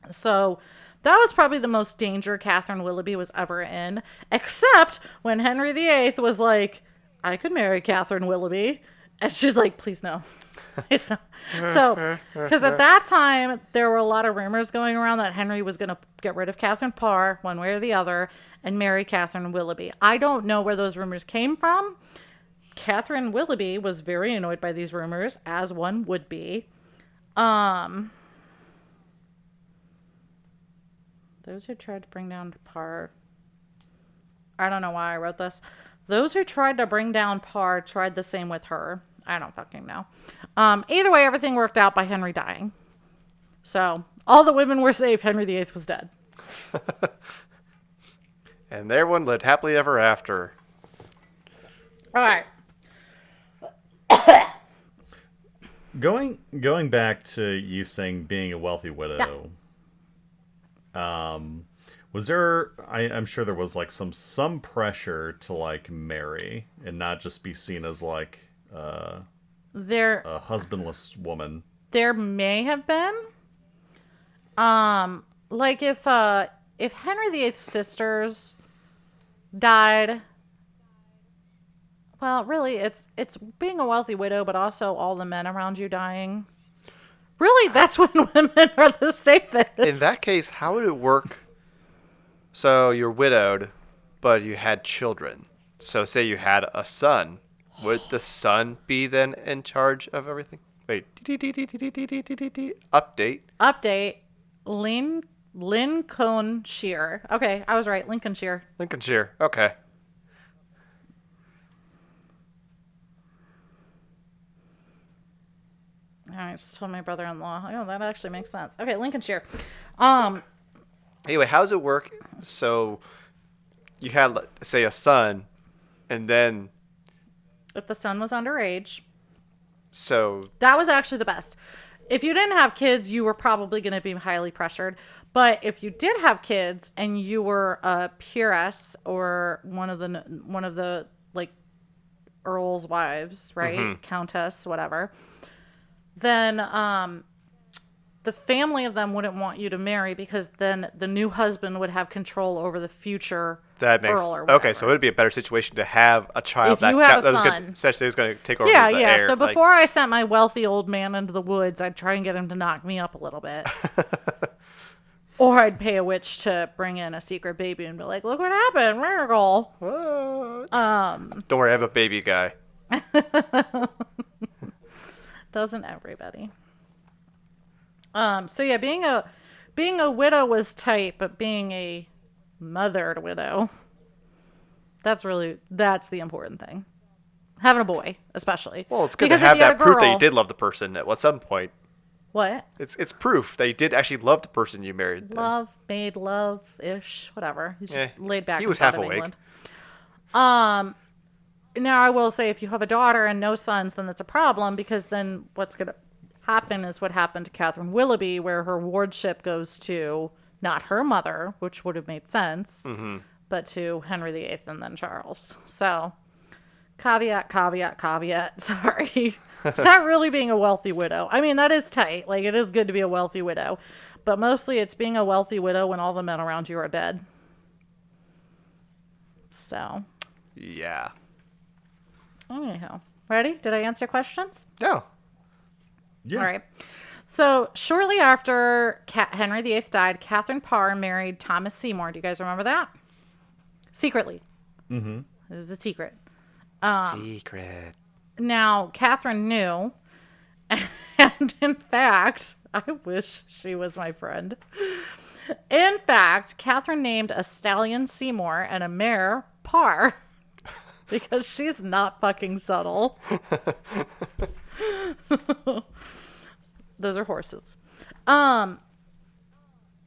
So that was probably the most danger Katherine Willoughby was ever in. Except when Henry VIII was like, I could marry Katherine Willoughby. And she's like, please no. It's not. So, because at that time, there were a lot of rumors going around that Henry was going to get rid of Catherine Parr one way or the other and marry Katherine Willoughby. I don't know where those rumors came from. Katherine Willoughby was very annoyed by these rumors, as one would be. Those who tried to bring down Parr. I don't know why I wrote this. Those who tried to bring down Parr tried the same with her. I don't fucking know. Either way, everything worked out by Henry dying. So, all the women were safe. Henry VIII was dead. And everyone lived happily ever after. All right. Going back to you saying being a wealthy widow, was there? I'm sure there was like some pressure to like marry and not just be seen as like a husbandless woman. There may have been. Like if Henry VIII's sisters died. Well, really, it's being a wealthy widow, but also all the men around you dying. Really, that's when women are the safest. In that case, how would it work? So you're widowed, but you had children. So say you had a son. Would the son be then in charge of everything? Wait. Update. Update. Lincolnshire. Okay, I was right. Lincolnshire. Lincolnshire. Okay. I just told my brother-in-law. Oh, that actually makes sense. Okay, Lincolnshire. Anyway, how does it work? So you had, say, a son, and then... If the son was underage. So... That was actually the best. If you didn't have kids, you were probably going to be highly pressured. But if you did have kids and you were a peeress or one of the like earl's wives, right? Mm-hmm. Countess, whatever. Then the family of them wouldn't want you to marry because then the new husband would have control over the future earl or whatever. Okay, so it would be a better situation to have a child if you have a son. Especially who's going to take over the heir. So before I sent my wealthy old man into the woods, I'd try and get him to knock me up a little bit. Or I'd pay a witch to bring in a secret baby and be like, look what happened, miracle. What? Don't worry, I have a baby guy. Doesn't everybody? So yeah, being a widow was tight, but being a mothered widow. That's the important thing. Having a boy, especially. Well, it's good because to have if you had that a proof that girl- you did love the person at some point. What? It's proof that you did actually love the person you married. Then. Made love-ish, whatever. He's just laid back. He was inside half of awake. England. Now I will say, if you have a daughter and no sons, then that's a problem, because then what's going to happen is what happened to Katherine Willoughby, where her wardship goes to not her mother, which would have made sense, but to Henry VIII and then Charles. So, caveat. Sorry. It's not really being a wealthy widow. I mean, that is tight. Like, it is good to be a wealthy widow. But mostly it's being a wealthy widow when all the men around you are dead. So. Yeah. Anyhow. Ready? Did I answer questions? No. Yeah. All right. So, shortly after Henry VIII died, Catherine Parr married Thomas Seymour. Do you guys remember that? Secretly. Mm-hmm. It was a secret. Secret. Now, Catherine knew, and in fact, I wish she was my friend. In fact, Catherine named a stallion Seymour and a mare Parr, because she's not fucking subtle. Those are horses.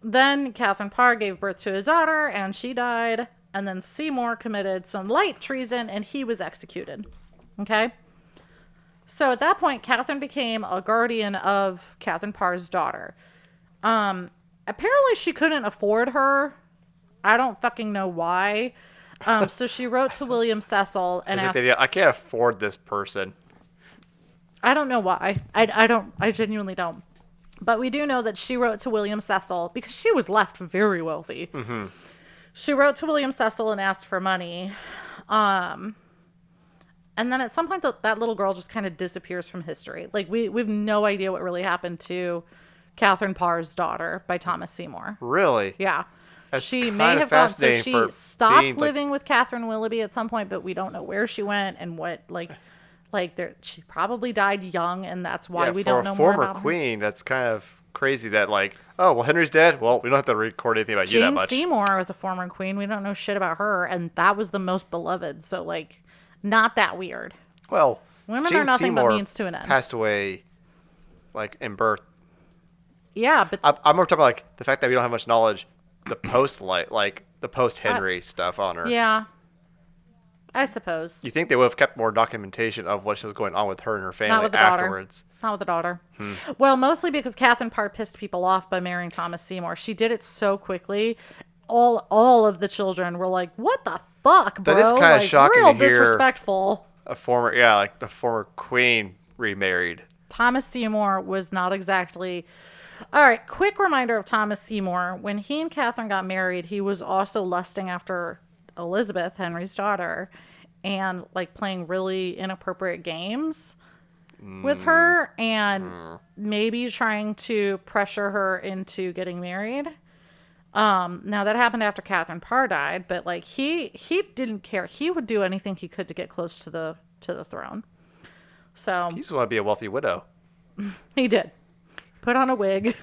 Then Catherine Parr gave birth to a daughter, and she died. And then Seymour committed some light treason, and he was executed. Okay? So at that point, Catherine became a guardian of Catherine Parr's daughter. Apparently she couldn't afford her. I don't fucking know why. So she wrote to William Cecil and asked... I can't afford this person. I don't know why. I genuinely don't. But we do know that she wrote to William Cecil because she was left very wealthy. Mm-hmm. She wrote to William Cecil and asked for money. And then at some point, that little girl just kind of disappears from history. Like, we have no idea what really happened to Catherine Parr's daughter by Thomas Seymour. Really? Yeah. That's She kind may of have gone, so fascinating she for stopped being, living with Catherine Willoughby at some point, but we don't know where she went and what, she probably died young, and that's why we don't know more about her. For a former queen, that's kind of crazy that, like, oh, well, Henry's dead. Well, we don't have to record anything about you that Jane much. Seymour was a former queen. We don't know shit about her, and that was the most beloved, so, like, not that weird. Well, Women Jane are nothing Seymour but means to an end. passed away, like, in birth. Yeah, but... I'm more talking about, like, the fact that we don't have much knowledge, the post-Henry stuff on her. Yeah. I suppose. You think they would have kept more documentation of what was going on with her and her Not family with the daughter. afterwards? Not with the daughter. Well, mostly because Catherine Parr pissed people off by marrying Thomas Seymour. She did it so quickly. All of the children were like, "What the fuck, bro?" That is kind of shocking real to hear. Disrespectful. The former queen remarried. Thomas Seymour was not exactly... All right, quick reminder of Thomas Seymour. When he and Catherine got married, he was also lusting after Elizabeth, Henry's daughter, and, like, playing really inappropriate games with her, and maybe trying to pressure her into getting married. Now that happened after Catherine Parr died, but, like, he didn't care. He would do anything he could to get close to the throne. So You just want to be a wealthy widow. he did. Put on a wig.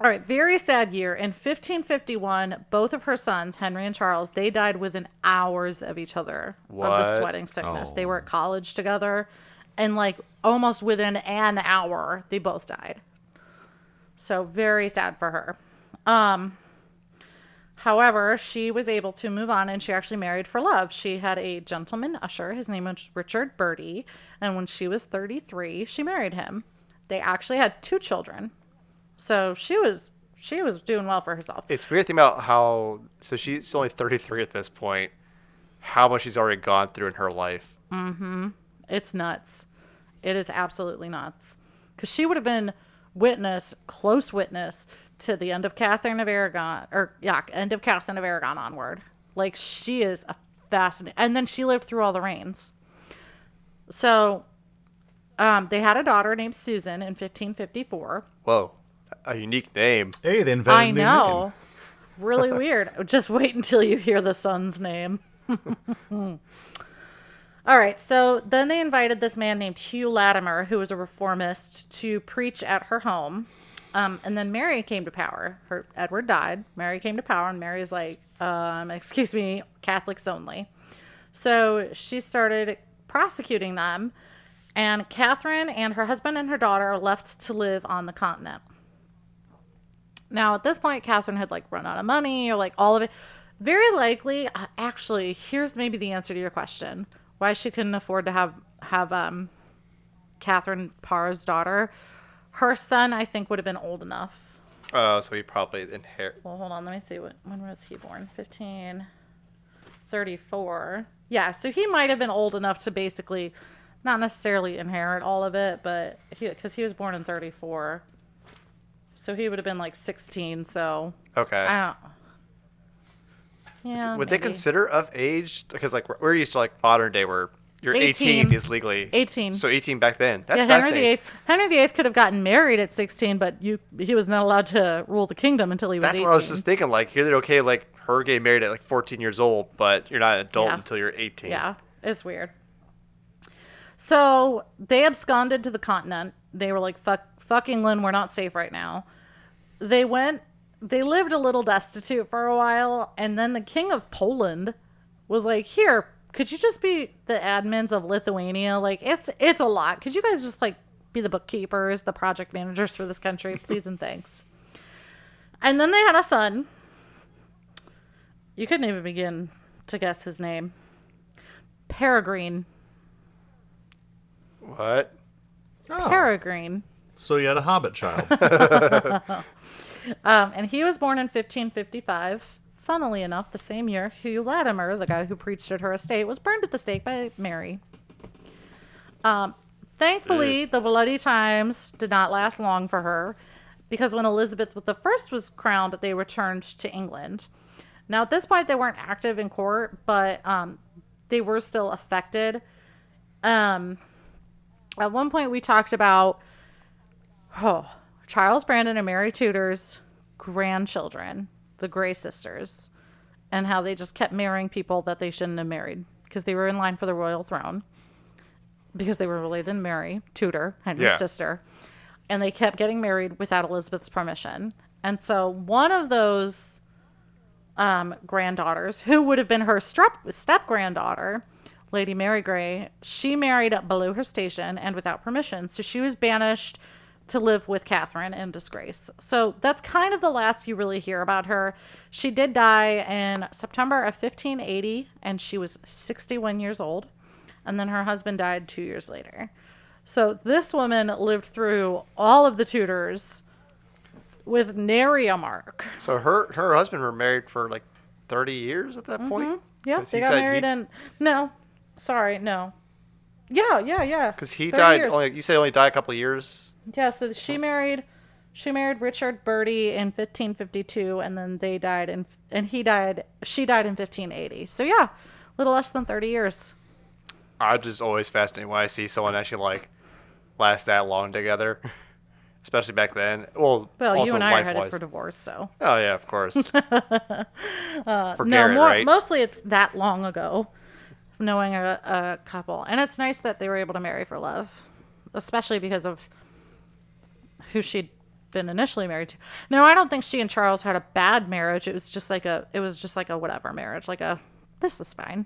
All right, very sad year. In 1551, both of her sons, Henry and Charles, they died within hours of each other of the What? sweating sickness. Oh. They were at college together, and, like, almost within an hour, they both died. So very sad for her. However, she was able to move on, and she actually married for love. She had a gentleman usher. His name was Richard Bertie, and when she was 33, she married him. They actually had 2 children. So she was doing well for herself. It's weird to think about how... So she's only 33 at this point. How much she's already gone through in her life. It's nuts. It is absolutely nuts. Because she would have been close witness to the end of Catherine of Aragon, end of Catherine of Aragon onward. Like, she is a fascinating... And then she lived through all the reigns. So, they had a daughter named Susan in 1554. Whoa. A unique name. Hey, they invented I a new know. name. Really weird. Just wait until you hear the son's name. All right, so then they invited this man named Hugh Latimer, who was a reformist, to preach at her home. And then Mary came to power. Edward died. Mary came to power, and Mary's like, excuse me, Catholics only. So she started prosecuting them, and Catherine and her husband and her daughter left to live on the continent. Now, at this point, Catherine had like run out of money or like all of it. Very likely, actually, here's maybe the answer to your question: why she couldn't afford to have Catherine Parr's daughter. Her son, I think, would have been old enough. Oh, so he probably inherit. Well, hold on. Let me see. When was he born? 1534. Yeah, so he might have been old enough to basically not necessarily inherit all of it, but because he was born in 34. So he would have been like 16, so... Okay. I don't... Yeah, Would maybe. they consider of age? Because like we're used to like modern day where you're 18 is legally... 18. So 18 back then. That's Henry fascinating. Henry VIII could have gotten married at 16, but he was not allowed to rule the kingdom until he was 18. That's what I was just thinking. Like, here they're okay, like, her getting married at like 14 years old, but you're not an adult until you're 18. Yeah, it's weird. So they absconded to the continent. They were like, fuck England, we're not safe right now. They lived a little destitute for a while, and then the King of Poland was like, here, could you just be the admins of Lithuania? Like, it's a lot. Could you guys just, like, be the bookkeepers, the project managers for this country? Please and thanks. And then they had a son. You couldn't even begin to guess his name. Peregrine. What? Oh. Peregrine. So you had a hobbit child. And he was born in 1555. Funnily enough, the same year Hugh Latimer, the guy who preached at her estate, was burned at the stake by Mary. Thankfully, the bloody times did not last long for her, because when Elizabeth I was crowned, they returned to England. Now, at this point, they weren't active in court, but they were still affected. At one point, we talked about Charles Brandon and Mary Tudor's grandchildren, the Grey sisters, and how they just kept marrying people that they shouldn't have married because they were in line for the royal throne, because they were related to Mary Tudor, Henry's sister, and they kept getting married without Elizabeth's permission. And so one of those granddaughters, who would have been her step-granddaughter, Lady Mary Grey, she married up below her station and without permission, so she was banished to live with Catherine in disgrace. So that's kind of the last you really hear about her. She did die in September of 1580, and she was 61 years old. And then her husband died 2 years later. So this woman lived through all of the Tudors with nary a mark. So her husband were married for like 30 years at that point? Yeah, they got married in... No. Sorry, no. Yeah. Because he died... You said he only died a couple of years... Yeah, so she married Richard Bertie in 1552, and then she died in 1580. So yeah, a little less than 30 years. I'm just always fascinated when I see someone actually like last that long together, especially back then. Well, also you and I are life-wise. headed for divorce, so. Oh yeah, of course. Right? Mostly it's that long ago, knowing a couple, and it's nice that they were able to marry for love, especially because of who she'd been initially married to. No, I don't think she and Charles had a bad marriage. It was just like a whatever marriage, this is fine.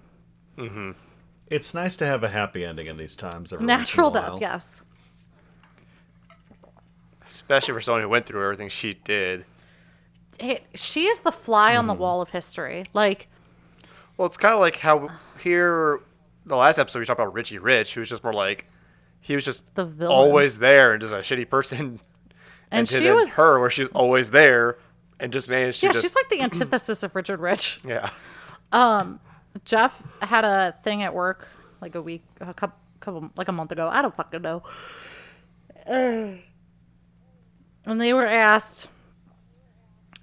Mm-hmm. It's nice to have a happy ending in these times. Natural death, yes. Especially for someone who went through everything she did. She is the fly on the wall of history. Like, well, it's kind of like how here, the last episode we talked about Richie Rich, who was just more like, he was just the villain. Always there and just a shitty person. And she was her, where she's always there and just managed to. Yeah, she's like the antithesis of Richard Rich. Yeah. Jeff had a thing at work like a month ago. I don't fucking know. And they were asked,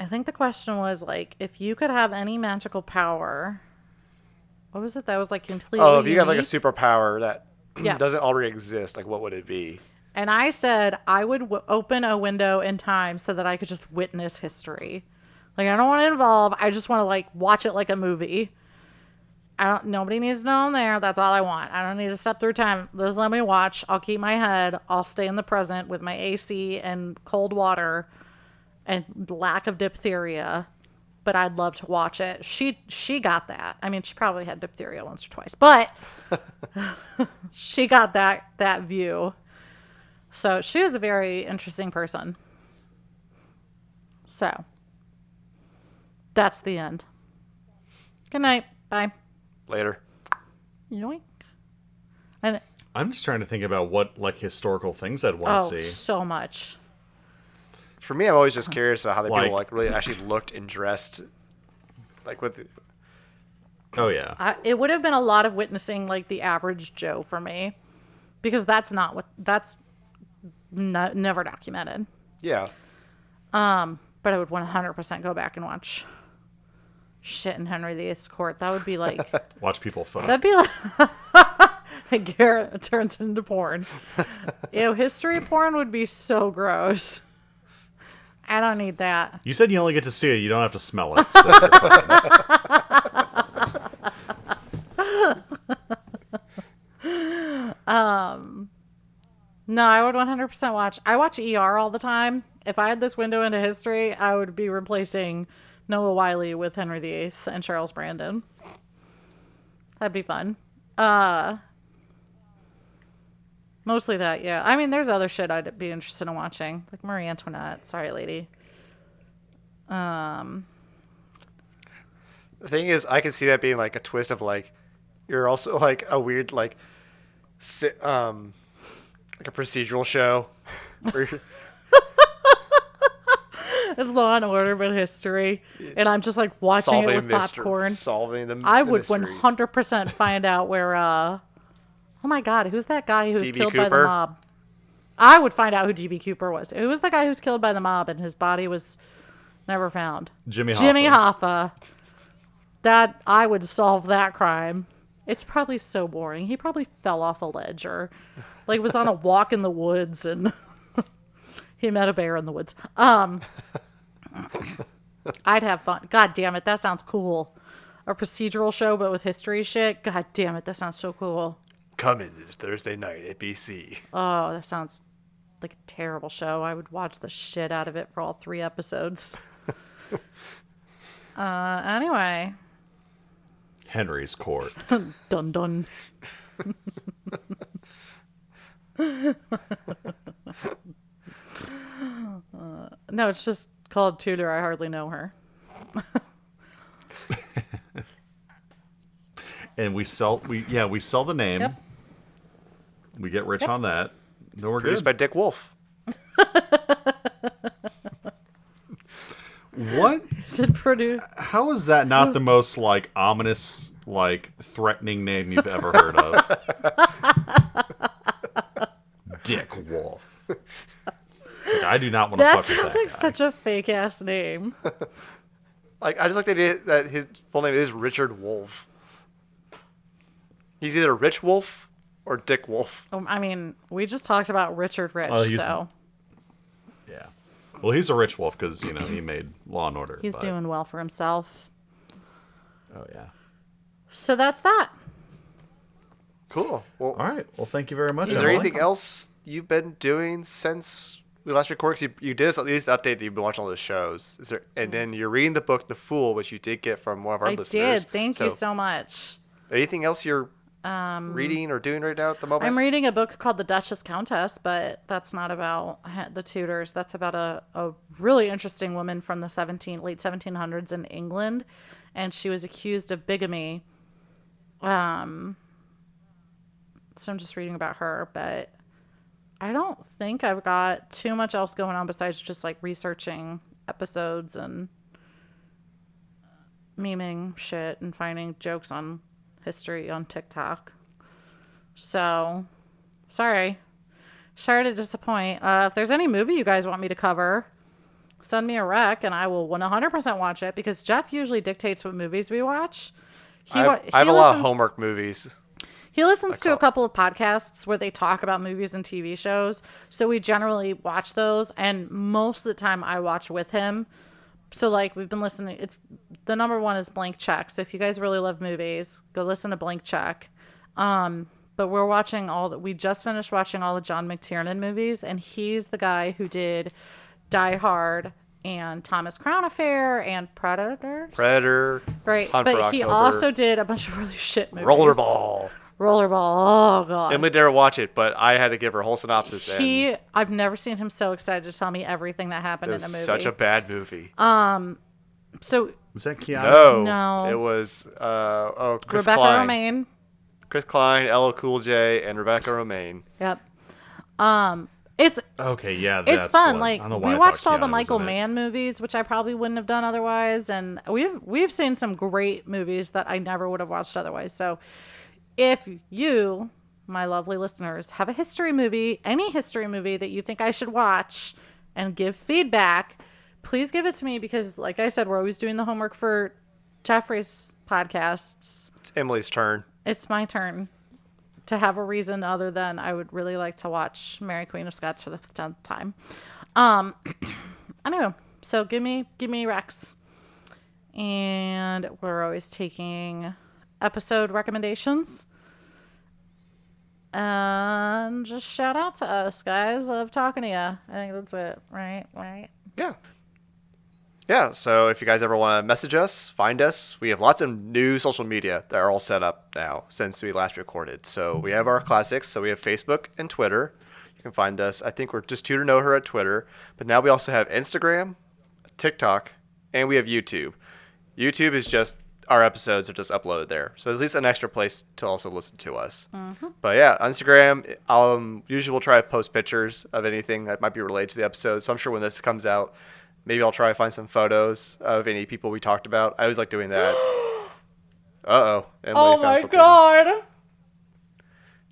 I think the question was like, if you could have any magical power, what was it that was like completely if you unique? have like a superpower that Yeah. doesn't already exist, like what would it be? And I said I would open a window in time so that I could just witness history. Like, I don't want to involve. I just want to like watch it like a movie. Nobody needs to know I'm there. That's all I want. I don't need to step through time. Just let me watch. I'll keep my head. I'll stay in the present with my AC and cold water and lack of diphtheria. But I'd love to watch it. She got that. I mean, she probably had diphtheria once or twice, but she got that view. So she was a very interesting person. So that's the end. Good night. Bye. Later. Yoink. And I'm just trying to think about what like historical things I'd want to see. So much. For me, I'm always just curious about how the people like really actually looked and dressed, like with. Oh yeah. It would have been a lot of witnessing like the average Joe for me, because that's never documented. Yeah. But I would 100% go back and watch shit in Henry VIII's court. That would be like watch people fuck. That'd be like Garrett turns into porn. Ew, history porn would be so gross. I don't need that. You said you only get to see it. You don't have to smell it. So you're fine. No, I would 100% watch. I watch ER all the time. If I had this window into history, I would be replacing Noah Wyle with Henry VIII and Charles Brandon. That'd be fun. Mostly that, yeah. I mean, there's other shit I'd be interested in watching, like Marie Antoinette. Sorry, lady. The thing is, I can see that being like a twist of like, you're also like a weird like, like a procedural show. It's Law and Order, but history, and I'm just like watching it with popcorn. I would 100% find out where. Oh my God, who's that guy who was killed by the mob? I would find out who D.B. Cooper was. Who was the guy who was killed by the mob and his body was never found? Jimmy Hoffa. That I would solve that crime. It's probably so boring. He probably fell off a ledge or like was on a walk in the woods and he met a bear in the woods. I'd have fun. God damn it, that sounds cool. A procedural show but with history shit. God damn it, that sounds so cool. Coming this Thursday night at BC. Oh, that sounds like a terrible show. I would watch the shit out of it for all 3 episodes. Anyway. Henry's court. Dun dun. No, it's just called Tudor. I hardly know her. And we sell the name. Yep. We get rich on that. Then we're Produced good. by Dick Wolf. What? How is that not the most like ominous, like threatening name you've ever heard of? Dick Wolf. It's like, I do not want to fuck with that guy. That sounds like such a fake ass name. Like I just like the idea that his full name is Richard Wolf. He's either Rich Wolf or Dick Wolf. I mean, we just talked about Richard Rich, so. Yeah. Well, he's a rich wolf because, he made Law and Order. He's doing well for himself. Oh, yeah. So that's that. Cool. Well, all right. Well, thank you very much. Is there anything else you've been doing since we last recorded? Because you did at least update that you've been watching all the shows. And then you're reading the book, The Fool, which you did get from one of our listeners. I did. Thank you so much. Anything else you're reading or doing right now at the moment? I'm reading a book called The Duchess Countess, but that's not about the Tudors. That's about a really interesting woman from the late 1700s in England, and she was accused of bigamy. So I'm just reading about her, but I don't think I've got too much else going on besides just like researching episodes and memeing shit and finding jokes on history on TikTok. So, sorry to disappoint. If there's any movie you guys want me to cover, send me a rec and I will 100% watch it because Jeff usually dictates what movies we watch. I have a lot of homework movies. He listens to a couple of podcasts where they talk about movies and TV shows, so we generally watch those, and most of the time I watch with him. So like we've been listening. It's the number one is Blank Check. So if you guys really love movies, go listen to Blank Check. But we just finished watching all the John McTiernan movies, and he's the guy who did Die Hard and Thomas Crown Affair and Predator. Right. Hunt but he also did a bunch of really shit movies. Rollerball. Oh god. Emily didn't watch it, but I had to give her a whole synopsis. I've never seen him so excited to tell me everything that happened in a movie. Such a bad movie. So is that Keanu? No. It was Chris Rebecca Klein. Romaine. Chris Klein, LL Cool J, and Rebecca Romaine. Yep. It's okay. Yeah, it's that's fun. what, like we watched all the Michael Mann movies, which I probably wouldn't have done otherwise, and we've seen some great movies that I never would have watched otherwise. So, if you, my lovely listeners, have a history movie, any history movie that you think I should watch, and give feedback, please give it to me because, like I said, we're always doing the homework for Jeffrey's podcasts. It's Emily's turn. It's my turn to have a reason other than I would really like to watch Mary Queen of Scots for the 10th time. Anyway, so give me Rex. And we're always taking episode recommendations. And just shout out to us, guys. Love talking to you. I think that's it, right? Yeah. Yeah, so if you guys ever want to message us, find us. We have lots of new social media that are all set up now since we last recorded. So we have our classics. So we have Facebook and Twitter. You can find us. I think we're just Tudor Know Her at Twitter. But now we also have Instagram, TikTok, and we have YouTube. YouTube is just our episodes are just uploaded there. So at least an extra place to also listen to us. Mm-hmm. But yeah, Instagram, usually we'll try to post pictures of anything that might be related to the episode. So I'm sure when this comes out, maybe I'll try to find some photos of any people we talked about. I always like doing that. Uh-oh. Oh my god.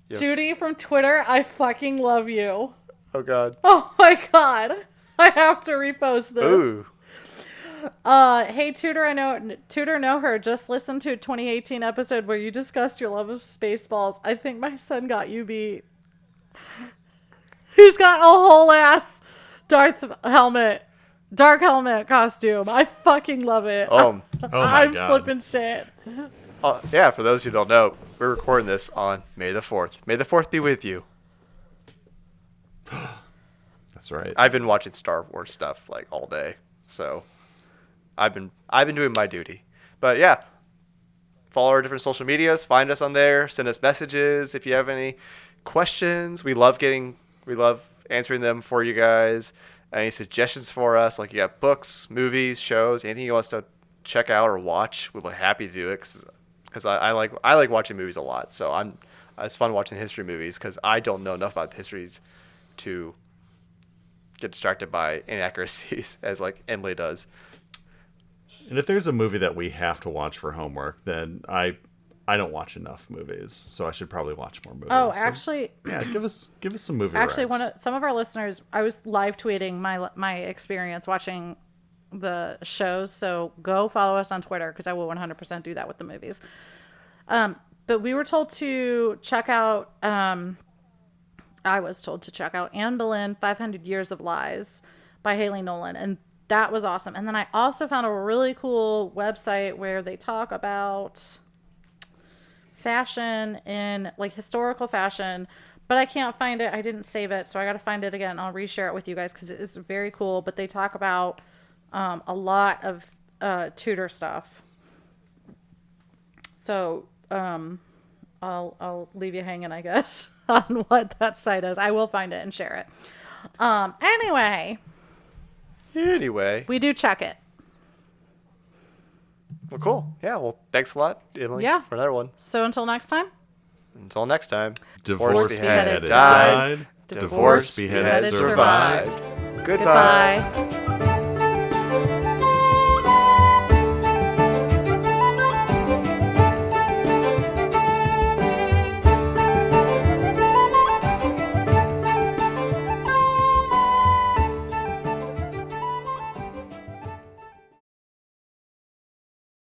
Yep. Judy from Twitter, I fucking love you. Oh god. Oh my god. I have to repost this. Ooh. Hey Tudor Know Her, just listened to a 2018 episode where you discussed your love of Spaceballs. I think my son got you beat. He's got a whole ass dark helmet costume. I fucking love it. Oh my I'm God. flipping shit. Yeah, for those who don't know, we're recording this on May the 4th. May the 4th be with you. That's right. I've been watching Star Wars stuff like all day, so I've been doing my duty. But yeah, follow our different social medias, find us on there, send us messages if you have any questions. We love answering them for you guys. Any suggestions for us, like you got books, movies, shows, anything you want us to check out or watch, we'll be happy to do it because I like watching movies a lot. So it's fun watching history movies because I don't know enough about the histories to get distracted by inaccuracies as like Emily does. And if there's a movie that we have to watch for homework, then I don't watch enough movies, so I should probably watch more movies. Oh, actually, yeah, give us some movie. Actually, some of our listeners, I was live tweeting my experience watching the shows. So go follow us on Twitter because I will 100% do that with the movies. But we were told to check out. I was told to check out Anne Boleyn, 500 Years of Lies by Haley Nolan, and that was awesome. And then I also found a really cool website where they talk about fashion in like historical fashion, but I can't find it. I didn't save it, so I got to find it again. I'll reshare it with you guys because it's very cool. But they talk about a lot of Tudor stuff. So I'll leave you hanging, I guess, on what that site is. I will find it and share it. Anyway, we do check it. Well, cool. Yeah, well, thanks a lot, Emily, for another one. So until next time. Divorce beheaded died. Divorce beheaded survived. Goodbye.